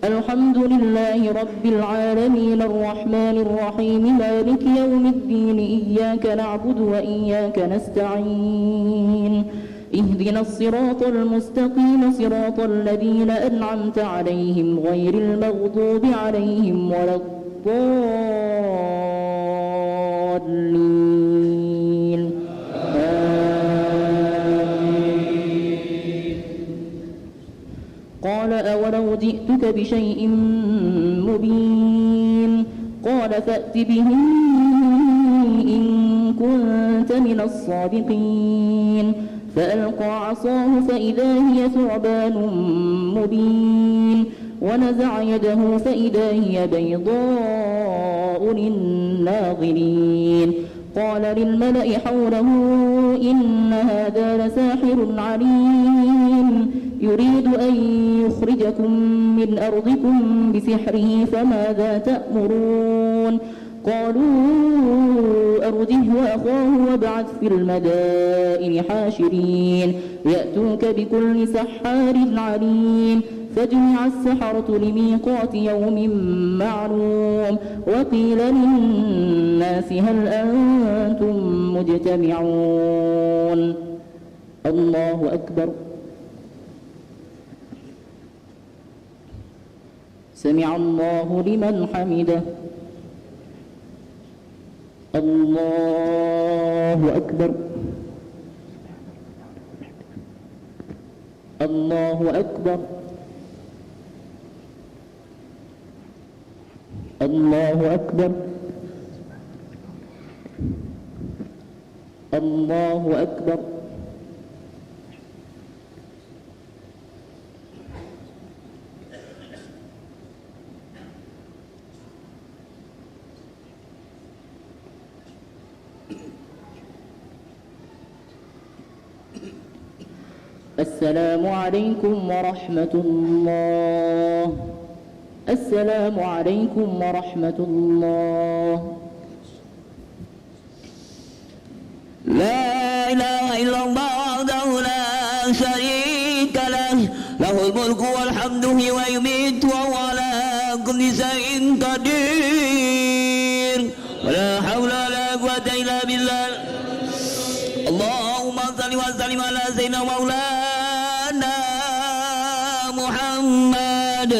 Speaker 4: الحمد لله رب العالمين الرحمن الرحيم مالك يوم الدين إياك نعبد وإياك نستعين اهدنا الصراط المستقيم صراط الذين أنعمت عليهم غير المغضوب عليهم ولا الضالين. آمين. جئتك بشيء مبين قال فأت به إن كنت من الصادقين فألقى عصاه فإذا هي ثعبان مبين ونزع يده فإذا هي بيضاء للناظرين قال للملأ حوله إن هذا لساحر عليم يريد أن يخرجكم من أرضكم بسحره فماذا تأمرون قالوا أرجه وأخاه وابعث في المدائن حاشرين يأتوك بكل سحار عليم فجمع السحرة لميقات يوم معلوم وقيل للناس هل أنتم مجتمعون الله أكبر سمع الله لمن حمده الله أكبر الله أكبر الله أكبر الله أكبر السلام عليكم ورحمة الله السلام عليكم ورحمة الله
Speaker 3: لا إله إلا الله وحده لا شريك له له الملك والحمد ويميت وهو على كل شيء قدير ولا حول ولا قوة إلا بالله اللهم صل وسلم على سيدنا مولانا محمد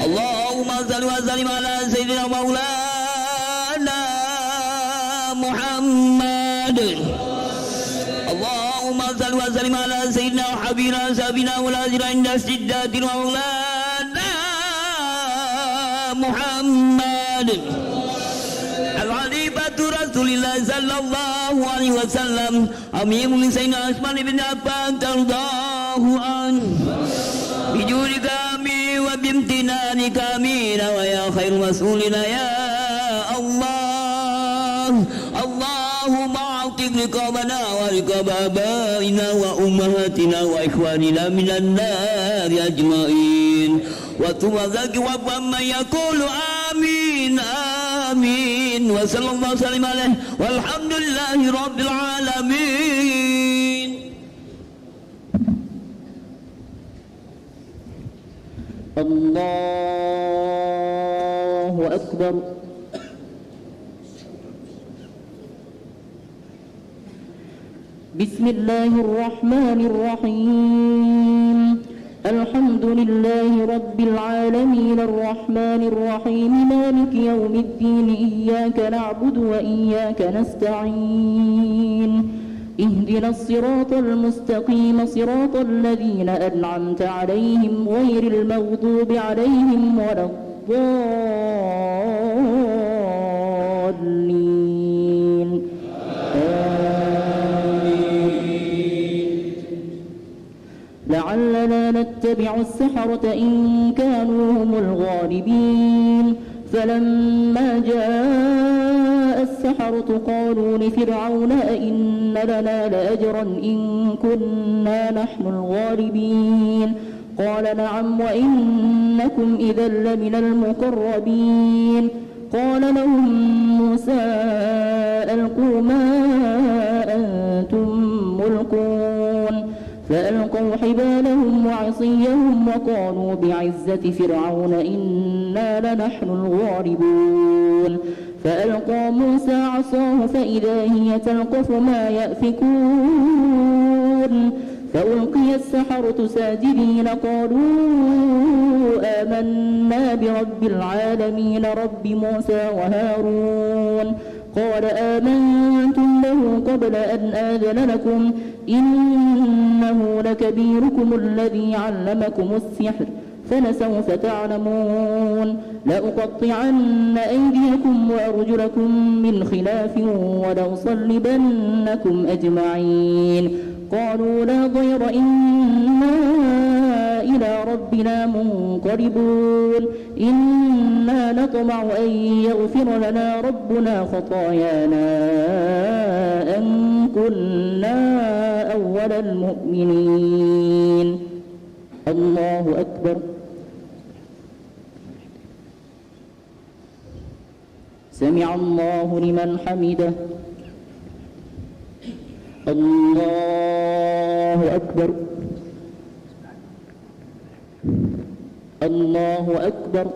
Speaker 3: اللهم صل وسلم على سيدنا مولانا محمد اللهم صل وسلم على سيدنا وحبيبنا سابنا والأجر عند السدات مولانا محمد الخليفة رسول الله صلى الله عليه وسلم أمير سيدنا عثمان بن عفان ترضاه عنه بجودك آمين وبامتنانك آمين ويا خير مسؤولنا يا الله اللهم اعتق رقابنا ورقاب آبائنا وأمهاتنا وإخواننا من النار أجمعين وتب ذاك ومن يقول آمين آمين وصلى الله وسلم عليه والحمد لله رب العالمين
Speaker 4: الله أكبر بسم الله الرحمن الرحيم الحمد لله رب العالمين الرحمن الرحيم مالك يوم الدين إياك نعبد وإياك نستعين اهدنا الصراط المستقيم صراط الذين أنعمت عليهم غير المغضوب عليهم ولا الضالين لعلنا نتبع السحرة إن كانوا هم الغالبين فلما جاء السحرة قالوا لفرعون أئن لنا لأجرا إن كنا نحن الغالبين قال نعم وإنكم إذا لمن المقربين قال لهم موسى ألقوا ما أنتم ملقون فألقوا حبالهم وعصيهم وقالوا بعزة فرعون إنا لنحن الغالبون فألقى موسى عصاه فإذا هي تلقف ما يأفكون فألقي السحرة ساجدين قالوا آمنا برب العالمين رب موسى وهارون قال آمنتم له قبل أن آذن لكم إنه لكبيركم الذي علمكم السحر فلسوف تعلمون لأقطعن أيديكم وأرجلكم من خلاف ولأصلبنكم أجمعين قالوا لا ضير إنا إلى ربنا منقلبون إنا نطمع أن يغفر لنا ربنا خطايانا أن كنا أول المؤمنين الله أكبر سمع الله لمن حمده الله أكبر الله أكبر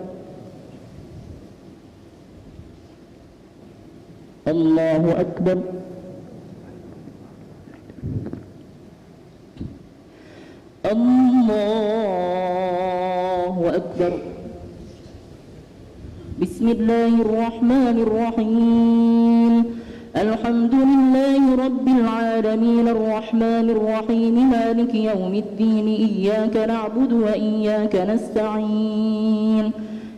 Speaker 4: الله أكبر الله أكبر بسم الله الرحمن الرحيم الحمد لله رب العالمين الرحمن الرحيم مالك يوم الدين إياك نعبد وإياك نستعين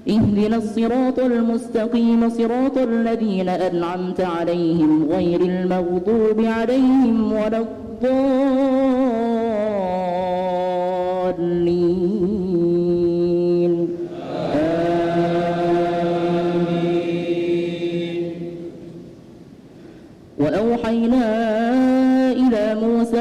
Speaker 4: اهدنا الصراط المستقيم صراط الذين أنعمت عليهم غير المغضوب عليهم ولا الضالين آمين وأوحينا إلى موسى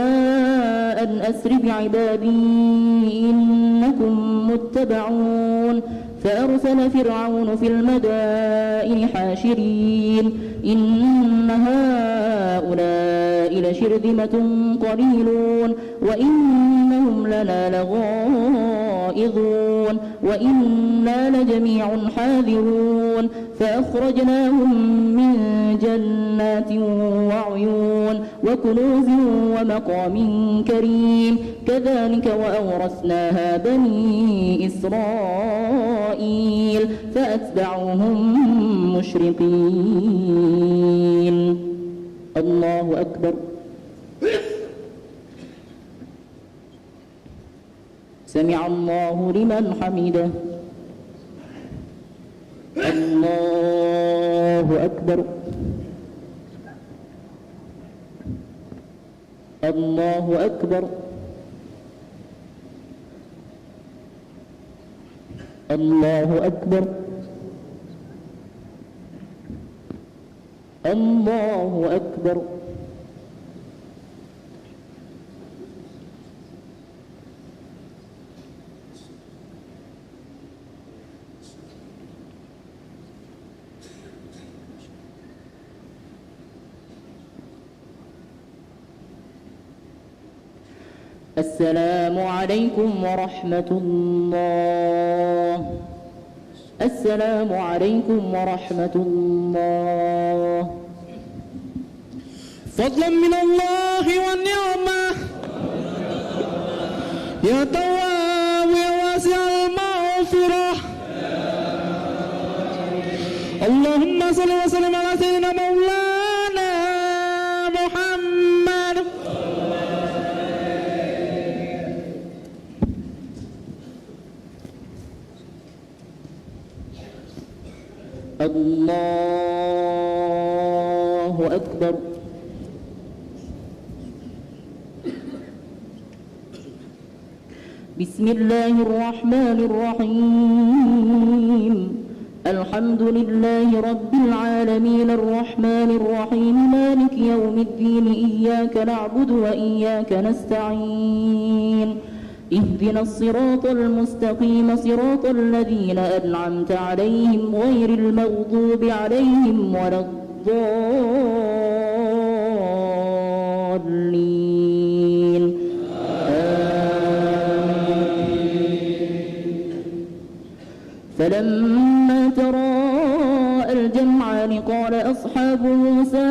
Speaker 4: أن أسر بعبادي إنكم متبعون فأرسل فرعون في المدائن حاشرين إن هؤلاء لشرذمة قليلون وإنهم لنا لغائظون وإنا لجميع حاذرون فأخرجناهم من جنات وعيون وكنوز ومقام كريم كذلك وأورثناها بني إسرائيل فأتبعوهم مشرقين الله أكبر سمع الله لمن حمده الله أكبر الله أكبر الله أكبر الله أكبر السلام عليكم ورحمة الله السلام عليكم ورحمة الله
Speaker 5: فضلا من الله والنعمة يا تواب يا واسع المغفرة اللهم صل وسلم على سيدنا مولانا محمد
Speaker 4: الله أكبر بسم الله الرحمن الرحيم الحمد لله رب العالمين الرحمن الرحيم مالك يوم الدين إياك نعبد وإياك نستعين اهدنا الصراط المستقيم صراط الذين أنعمت عليهم غير المغضوب عليهم ولا الضالين فلما تراءى الجمعان قال أصحاب موسى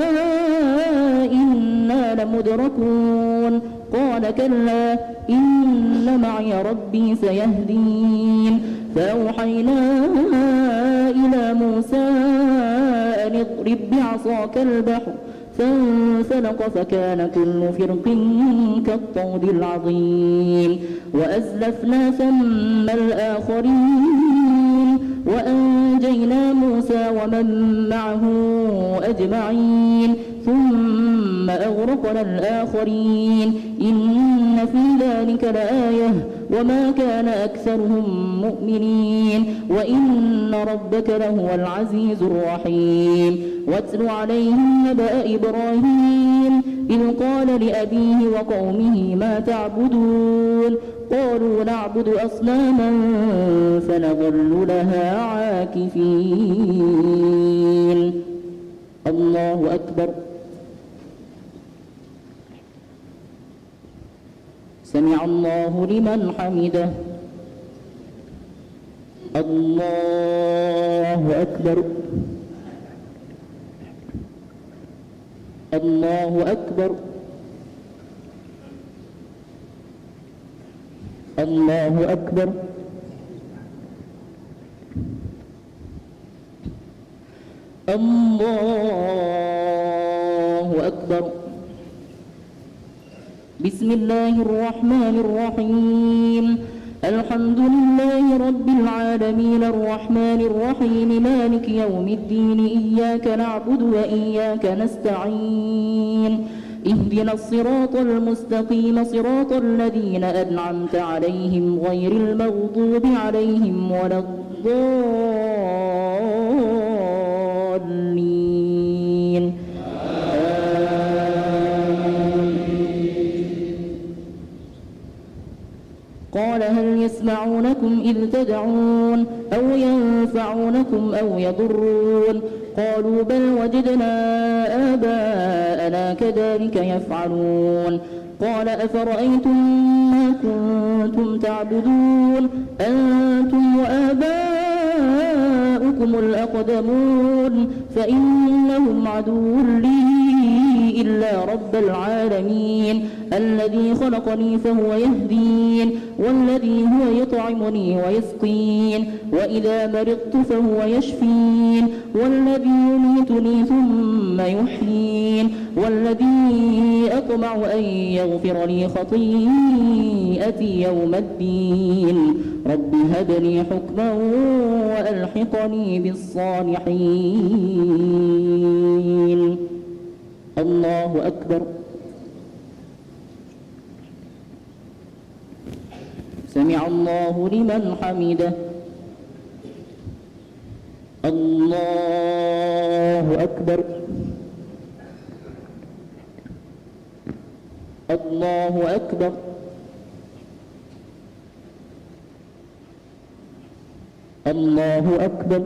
Speaker 4: إنا لمدركون قال كلا إن معي ربي سيهدين فأوحينا إلى موسى أن اضرب بعصاك البحر فانسلق فكان كل فرق كالطود العظيم وأزلفنا ثم الآخرين وأنجينا موسى ومن معه أجمعين ثم أغرقنا الآخرين إن في ذلك لآية وما كان أكثرهم مؤمنين وإن ربك لهو العزيز الرحيم واتل عليهم نبأ إبراهيم إذ قال لأبيه وقومه ما تعبدون قالوا نعبد أصناما فنظل لها عاكفين الله أكبر سمع الله لمن حمده الله أكبر الله أكبر الله أكبر الله أكبر بسم الله الرحمن الرحيم الحمد لله رب العالمين الرحمن الرحيم مالك يوم الدين إياك نعبد وإياك نستعين اهدنا الصراط المستقيم صراط الذين أنعمت عليهم غير المغضوب عليهم ولا الضالين قال هل يسمعونكم إذ تدعون أو ينفعونكم أو يضرون قالوا بل وجدنا آباءنا كذلك يفعلون قال أفرأيتم ما كنتم تعبدون أنتم وآباؤكم الأقدمون فإنهم عدو لي إلا رب العالمين الذي خلقني فهو يهدين والذي هو يطعمني ويسقين وإذا مرضت فهو يشفين والذي يميتني ثم يحيين والذي أطمع أن يغفر لي خطيئتي يوم الدين رب هب لي حكما وألحقني بالصالحين الله أكبر سمع الله لمن حمده الله أكبر الله أكبر الله أكبر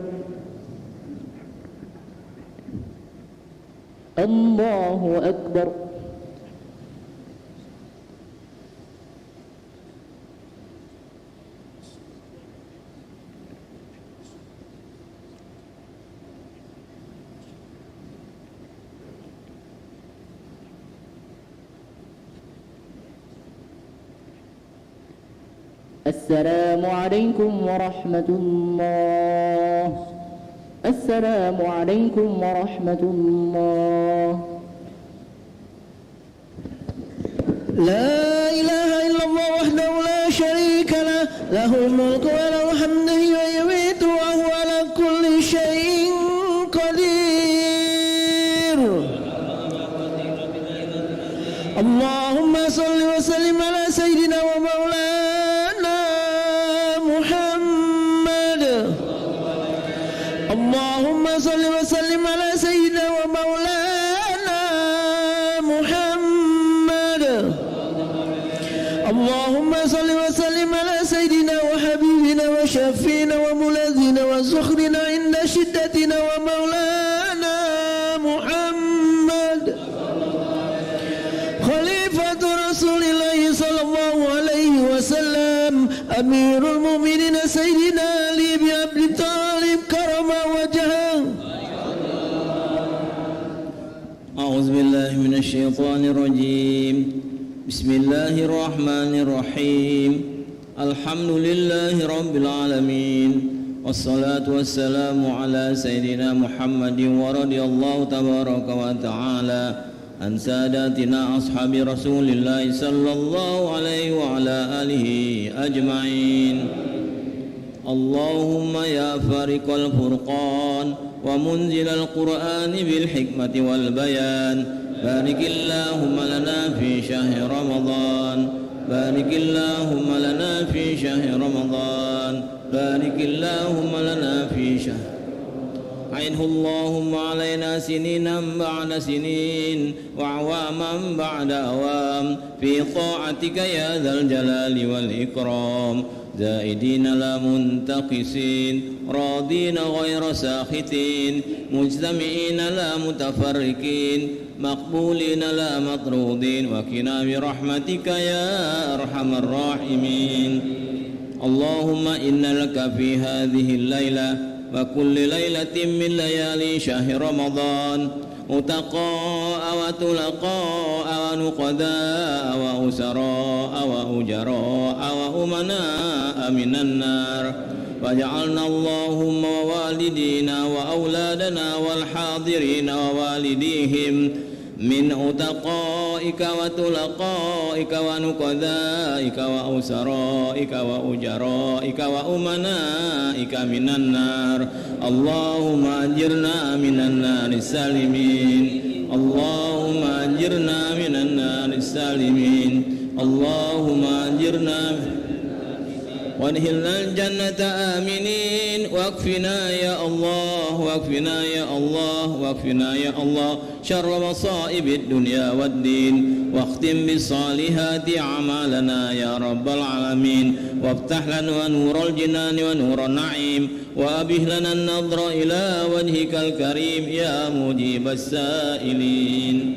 Speaker 4: الله أكبر السلام عليكم ورحمة الله السلام عليكم ورحمة الله
Speaker 5: لا إله إلا الله وحده لا شريك له له الملك وله الحمد ويميت وهو على كل شيء قدير اللهم صل وسلم على سيدنا ومولانا محمد اللهم صل وسلم على سيدنا ومولانا محمد اللهم صل وسلم على سيدنا وحبيبنا وشفينا وملاذنا وزخرنا عند شدتنا ومولانا محمد خليفة رسول الله صلى الله عليه وسلم أمير المؤمنين سيدنا علي بن أبي طالب كرم وجهه
Speaker 3: أعوذ بالله من الشيطان الرجيم بسم الله الرحمن الرحيم الحمد لله رب العالمين
Speaker 6: والصلاة والسلام على سيدنا محمد ورضي الله تبارك وتعالى عن ساداتنا أصحاب رسول الله صلى الله عليه وعلى آله أجمعين. اللهم يا فارق الفرقان ومنزل القرآن بالحكمة والبيان، بارك اللهم لنا في شهر رمضان، بارك اللهم لنا في شهر رمضان، بارك اللهم لنا في شهر. عينه اللهم علينا سنينا بعد سنين وأعواما بعد أعوام في طاعتك يا ذا الجلال والإكرام، زائدين لا منتقسين، راضين غير ساخطين، مجتمعين لا متفرقين، مقبولين لا مطرودين، وقنا برحمتك يا أرحم الراحمين. اللهم إن لك في هذه الليلة وكل ليلة من ليالي شهر رمضان متقاء وتلقاء ونقداء وأسراء وأجراء وأمناء من النار، واجعلنا اللهم ووالدينا وأولادنا والحاضرين ووالديهم من أتقائك وتلقائك ونقذائك وأسرائك وأجرائك وأمنائك من النار. اللهم أجرنا من النار السالمين، اللهم أجرنا من النار السالمين، اللهم أجرنا وادخلنا الجنة آمنين، واكفنا يا الله، واكفنا يا الله، واكفنا يا الله شر مصائب الدنيا والدين، واختم بالصالحات أعمالنا يا رب العالمين، وافتح لنا نور الجنان ونور النعيم، وأبه لنا النظر إلى وجهك الكريم يا مجيب السائلين.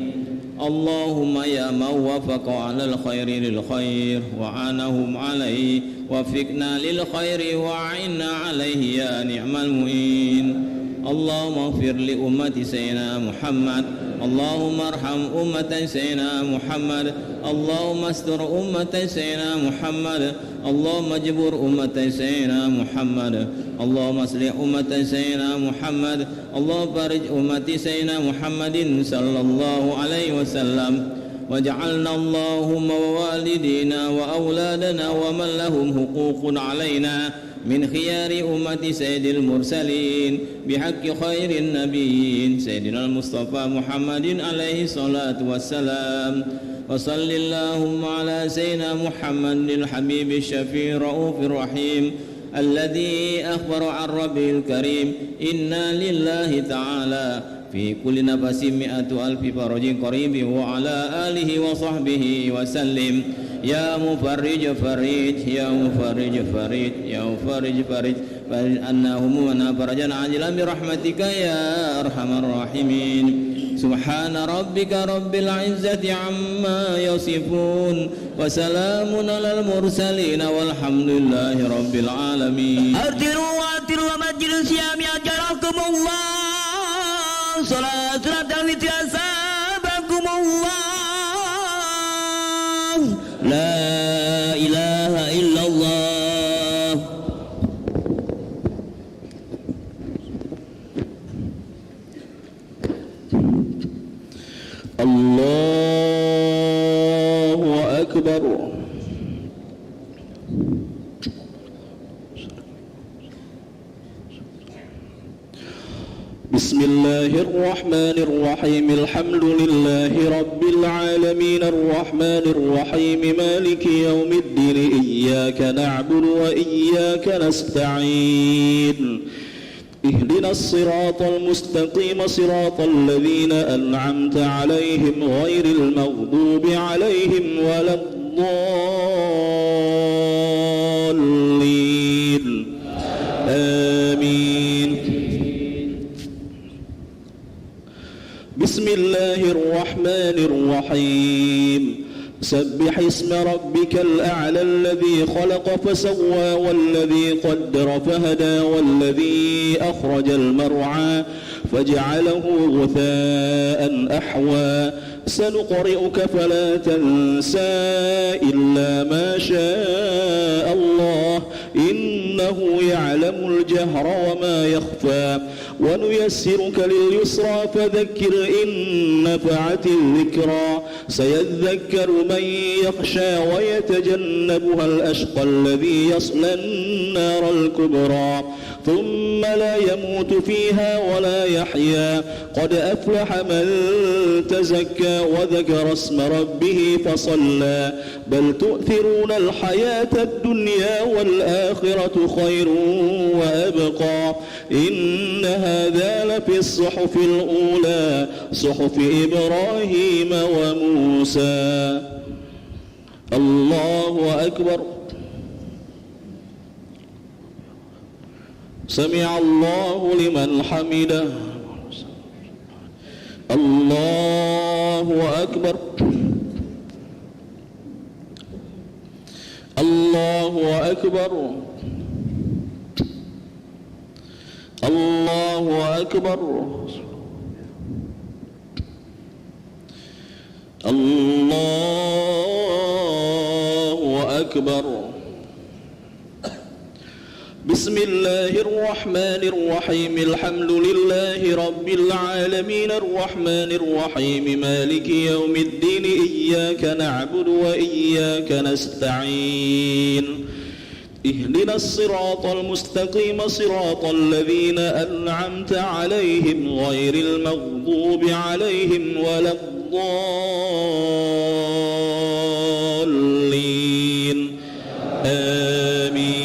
Speaker 6: اللهم يا من وفق على الخير للخير وعانهم عليه، وفقنا للخير وعنا عليه يا نعم المعين. اللهم اغفر لأمة سيدنا محمد، اللهم ارحم أمة سيدنا محمد، اللهم استر أمة سيدنا محمد، اللهم اجبر أمة سيدنا محمد، اللهم اصلح أمة سيدنا محمد، اللهم فرج أمة سيدنا محمد صلى الله عليه وسلم، واجعلنا اللهم ووالدينا وأولادنا ومن لهم حقوق علينا من خيار أمة سيد المرسلين بحق خير النبيين سيدنا المصطفى محمد عليه الصلاة والسلام. وصل اللهم على سيدنا محمد الحبيب الشفيع الرؤوف الرحيم الذي أخبر عن ربه الكريم إنا لله تعالى في كل نفس 100,000 فرج قريب، وعلى آله وصحبه وسلم. يا مفرج فرج، يا مفرج فرج، يا مفرج فرج، فرج عنا همومنا فرجا عاجلا برحمتك يا أرحم الراحمين. سبحان ربك رب العزة عما يصفون، وسلام على المرسلين، والحمد لله رب العالمين.
Speaker 3: أرتلوا وأرتلوا ومجلوا الصيام أجركم الله، صلاة الوتر أصابكم الله. لا إله إلا الله.
Speaker 1: الله أكبر. بسم الله الرحمن الرحيم. الحمد لله رب العالمين الرحمن الرحيم مالك يوم الدين، إياك نعبد وإياك نستعين، اهدنا الصراط المستقيم صراط الذين أنعمت عليهم غير المغضوب عليهم ولا الضالين، آمين. بسم الله الرحمن الرحيم. سبح اسم ربك الأعلى الذي خلق فسوى والذي قدر فهدى والذي أخرج المرعى فجعله غثاء أحوى. سنقرئك فلا تنسى إلا ما شاء الله، إن إنه يعلم الجهر وما يخفى ونيسرك لليسرى فذكر إن نفعت الذكرى سيذكر من يخشى ويتجنبها الأشقى الذي يصلى النار الكبرى ثم لا يموت فيها ولا يحيا قد أفلح من تزكى وذكر اسم ربه فصلى بل تؤثرون الحياة الدنيا والآخرة خير وأبقى إن هذا لفي الصحف الأولى صحف إبراهيم وموسى. الله أكبر. سمع الله لمن حمده. الله أكبر. الله أكبر. الله أكبر. الله أكبر. بسم الله الرحمن الرحيم الحمد لله رب العالمين الرحمن الرحيم مالك يوم الدين إياك نعبد وإياك نستعين اهدنا الصراط المستقيم صراط الذين أنعمت عليهم غير المغضوب عليهم ولا الضالين آمين.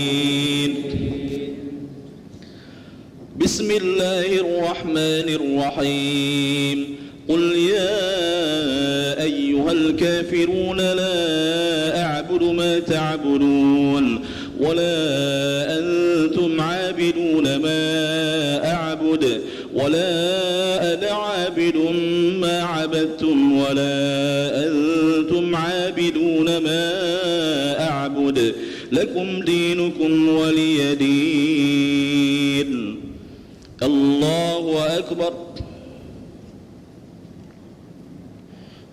Speaker 1: بسم الله الرحمن الرحيم قل يا أيها الكافرون لا أعبد ما تعبدون ولا أنتم عابدون ما أعبد ولا أنا عابد ما عبدتم ولا أنتم عابدون ما أعبد لكم دينكم ولي دين. الله أكبر.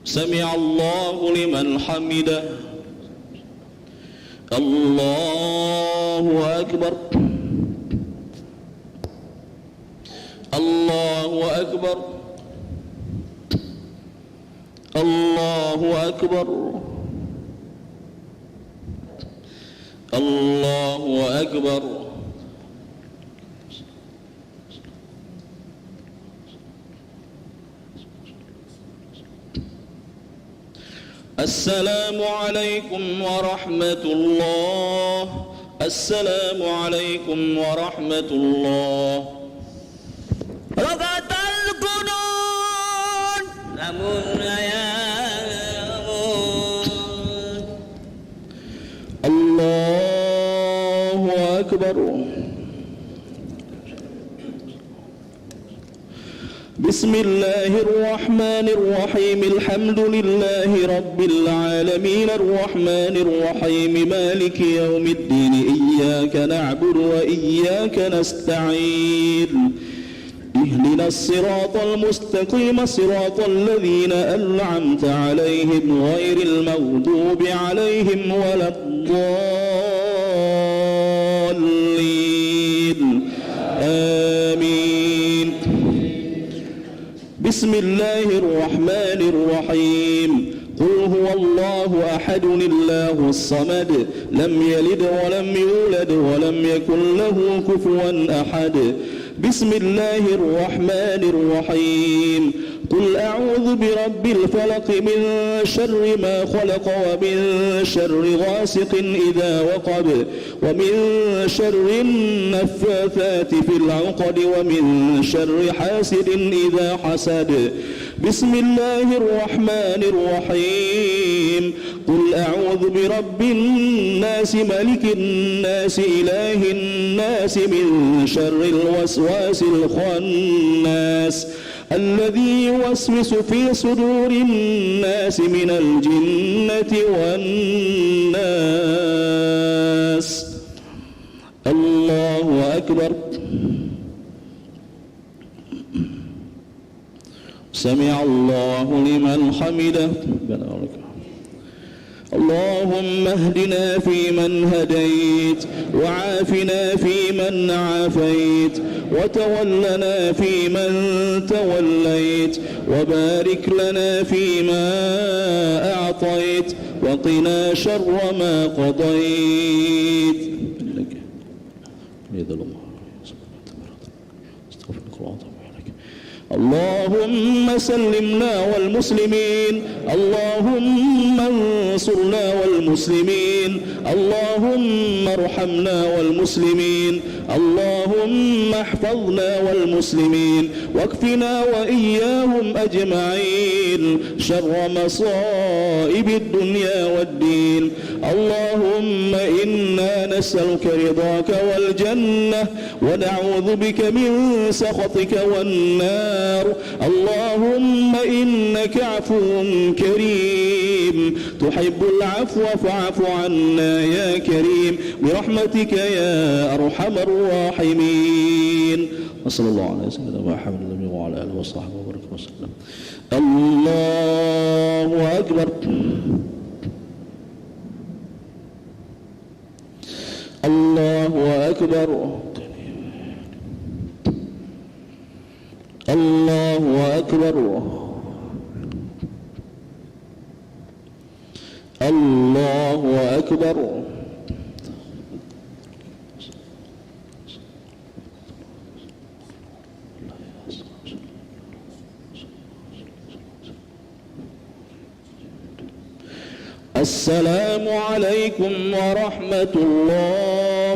Speaker 1: سمع الله لمن حمده. الله أكبر. الله أكبر. الله أكبر. الله أكبر. السلام عليكم ورحمة الله. السلام عليكم ورحمة الله.
Speaker 3: ركعت القنون نمون يا
Speaker 1: الله أكبر. بسم الله الرحمن الرحيم الحمد لله رب العالمين الرحمن الرحيم مالك يوم الدين إياك نعبد وإياك نستعين اهدنا الصراط المستقيم صراط الذين أنعمت عليهم غير المغضوب عليهم ولا الضالين آمين. بسم الله الرحمن الرحيم قل هو الله أحد الله الصمد لم يلد ولم يولد ولم يكن له كفوا أحد. بسم الله الرحمن الرحيم قل أعوذ برب الفلق من شر ما خلق ومن شر غاسق إذا وقب ومن شر النفاثات في العقد ومن شر حاسد إذا حسد. بسم الله الرحمن الرحيم قل أعوذ برب الناس ملك الناس إله الناس من شر الوسواس الخناس الذي يوسوس في صدور الناس من الجنة والناس. الله أكبر. سمع الله لمن حمده.
Speaker 6: اللهم اهدنا فيمن هديت وعافنا فيمن عافيت وتولنا فيمن توليت وبارك لنا فيما أعطيت وقنا شر ما قضيت. اللهم سلمنا والمسلمين، اللهم انصرنا والمسلمين، اللهم ارحمنا والمسلمين، اللهم احفظنا والمسلمين واكفنا وإياهم أجمعين شر مصائب الدنيا والدين. اللهم إنا نسألك رضاك والجنة ونعوذ بك من سخطك والنار. اللهم إنك عفو كريم تحب العفو فاعف عنا يا كريم برحمتك يا أرحم الراحمين. وصلى الله على سيدنا محمد وعلى آله وصحبه وبارك وسلم. الله أكبر. الله أكبر. الله أكبر. الله أكبر. السلام عليكم ورحمة الله.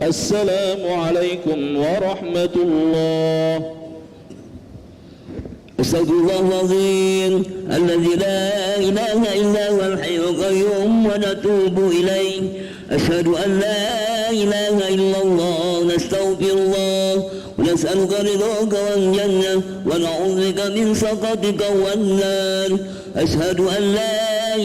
Speaker 6: السلام عليكم ورحمة الله.
Speaker 3: أستغفر الله العظيم الذي لا إله إلا هو الحي القيوم ونتوب إليه. أشهد أن لا إله إلا الله. نستغفر الله ونسألك رضاك والجنة ونعوذ بك من سخطك والنار. أشهد أن لا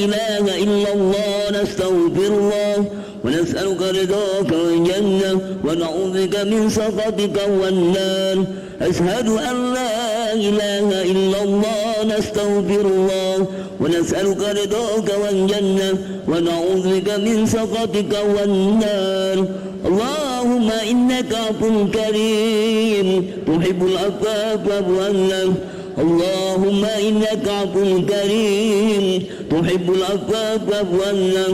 Speaker 3: إله إلا الله. نستغفر الله ونسألك رضاك والجنة ونعوذ بك من سخطك والنار. أشهد أن لا إله إلا الله. نستغفر الله ونسألك رضاك والجنة ونعوذ بك من سخطك والنار. اللهم إنك عفو كريم تحب العفو فاعف عنا. اللهم إنك عفو كريم تحب العفو فاعف عنا.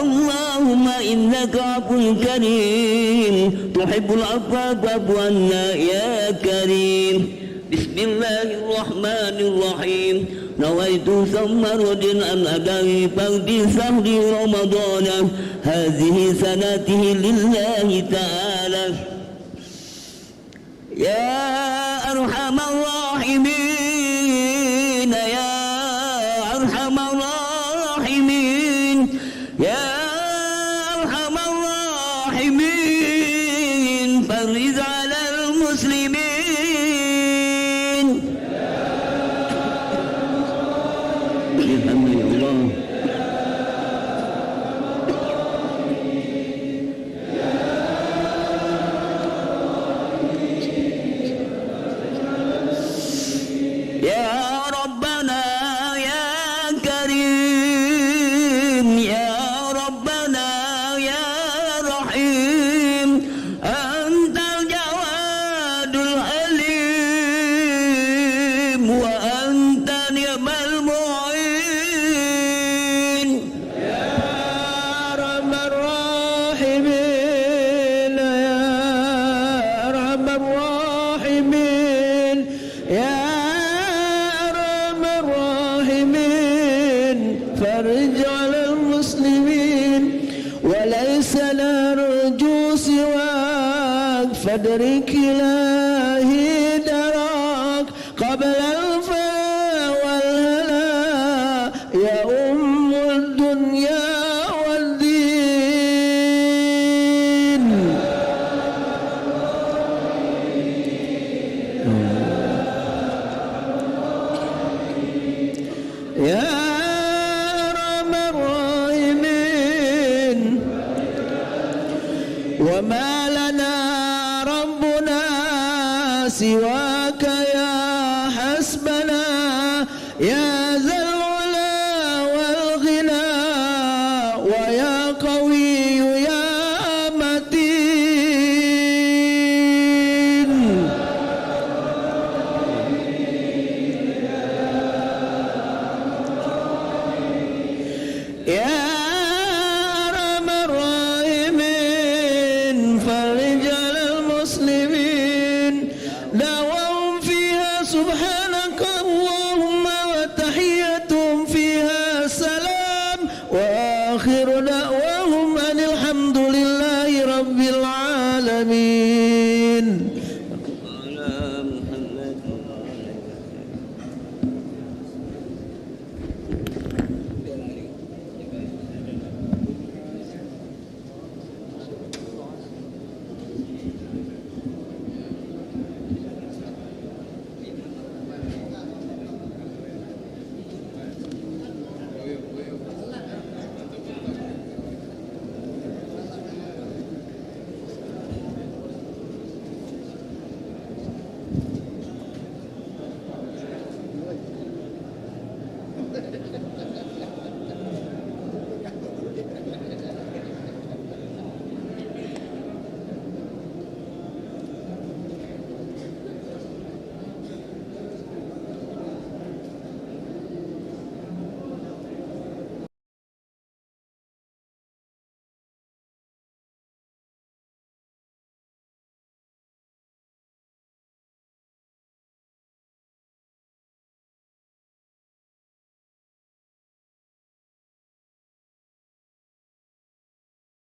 Speaker 3: اللهم إنك عفو كريم تحب العفو فاعف عنا يا كريم. بسم الله الرحمن الرحيم. نويت ثم رد أن أدعي فرد شهر رمضان هذه سنته لله تعالى. يا أرحم الراحمين يا أرحم الراحمين يا أرحم الراحمين فرج على المسلمين. الحمد لله. يا ربنا يا كريم يا ربنا يا رحيم أنت الجواد الحليم وأنت نعم المعين.
Speaker 5: يا أرحم الراحمين يا أرحم الراحمين يا أرحم الراحمين فرج على المسلمين وليس نرجو سواك فادرك إلهي دراك قبل الفنا والهنا يا أم الدنيا والدين. يا أرحم الراحمين وما لنا ربنا سواك يا حسبنا يا ذا العلا والغنى اللهم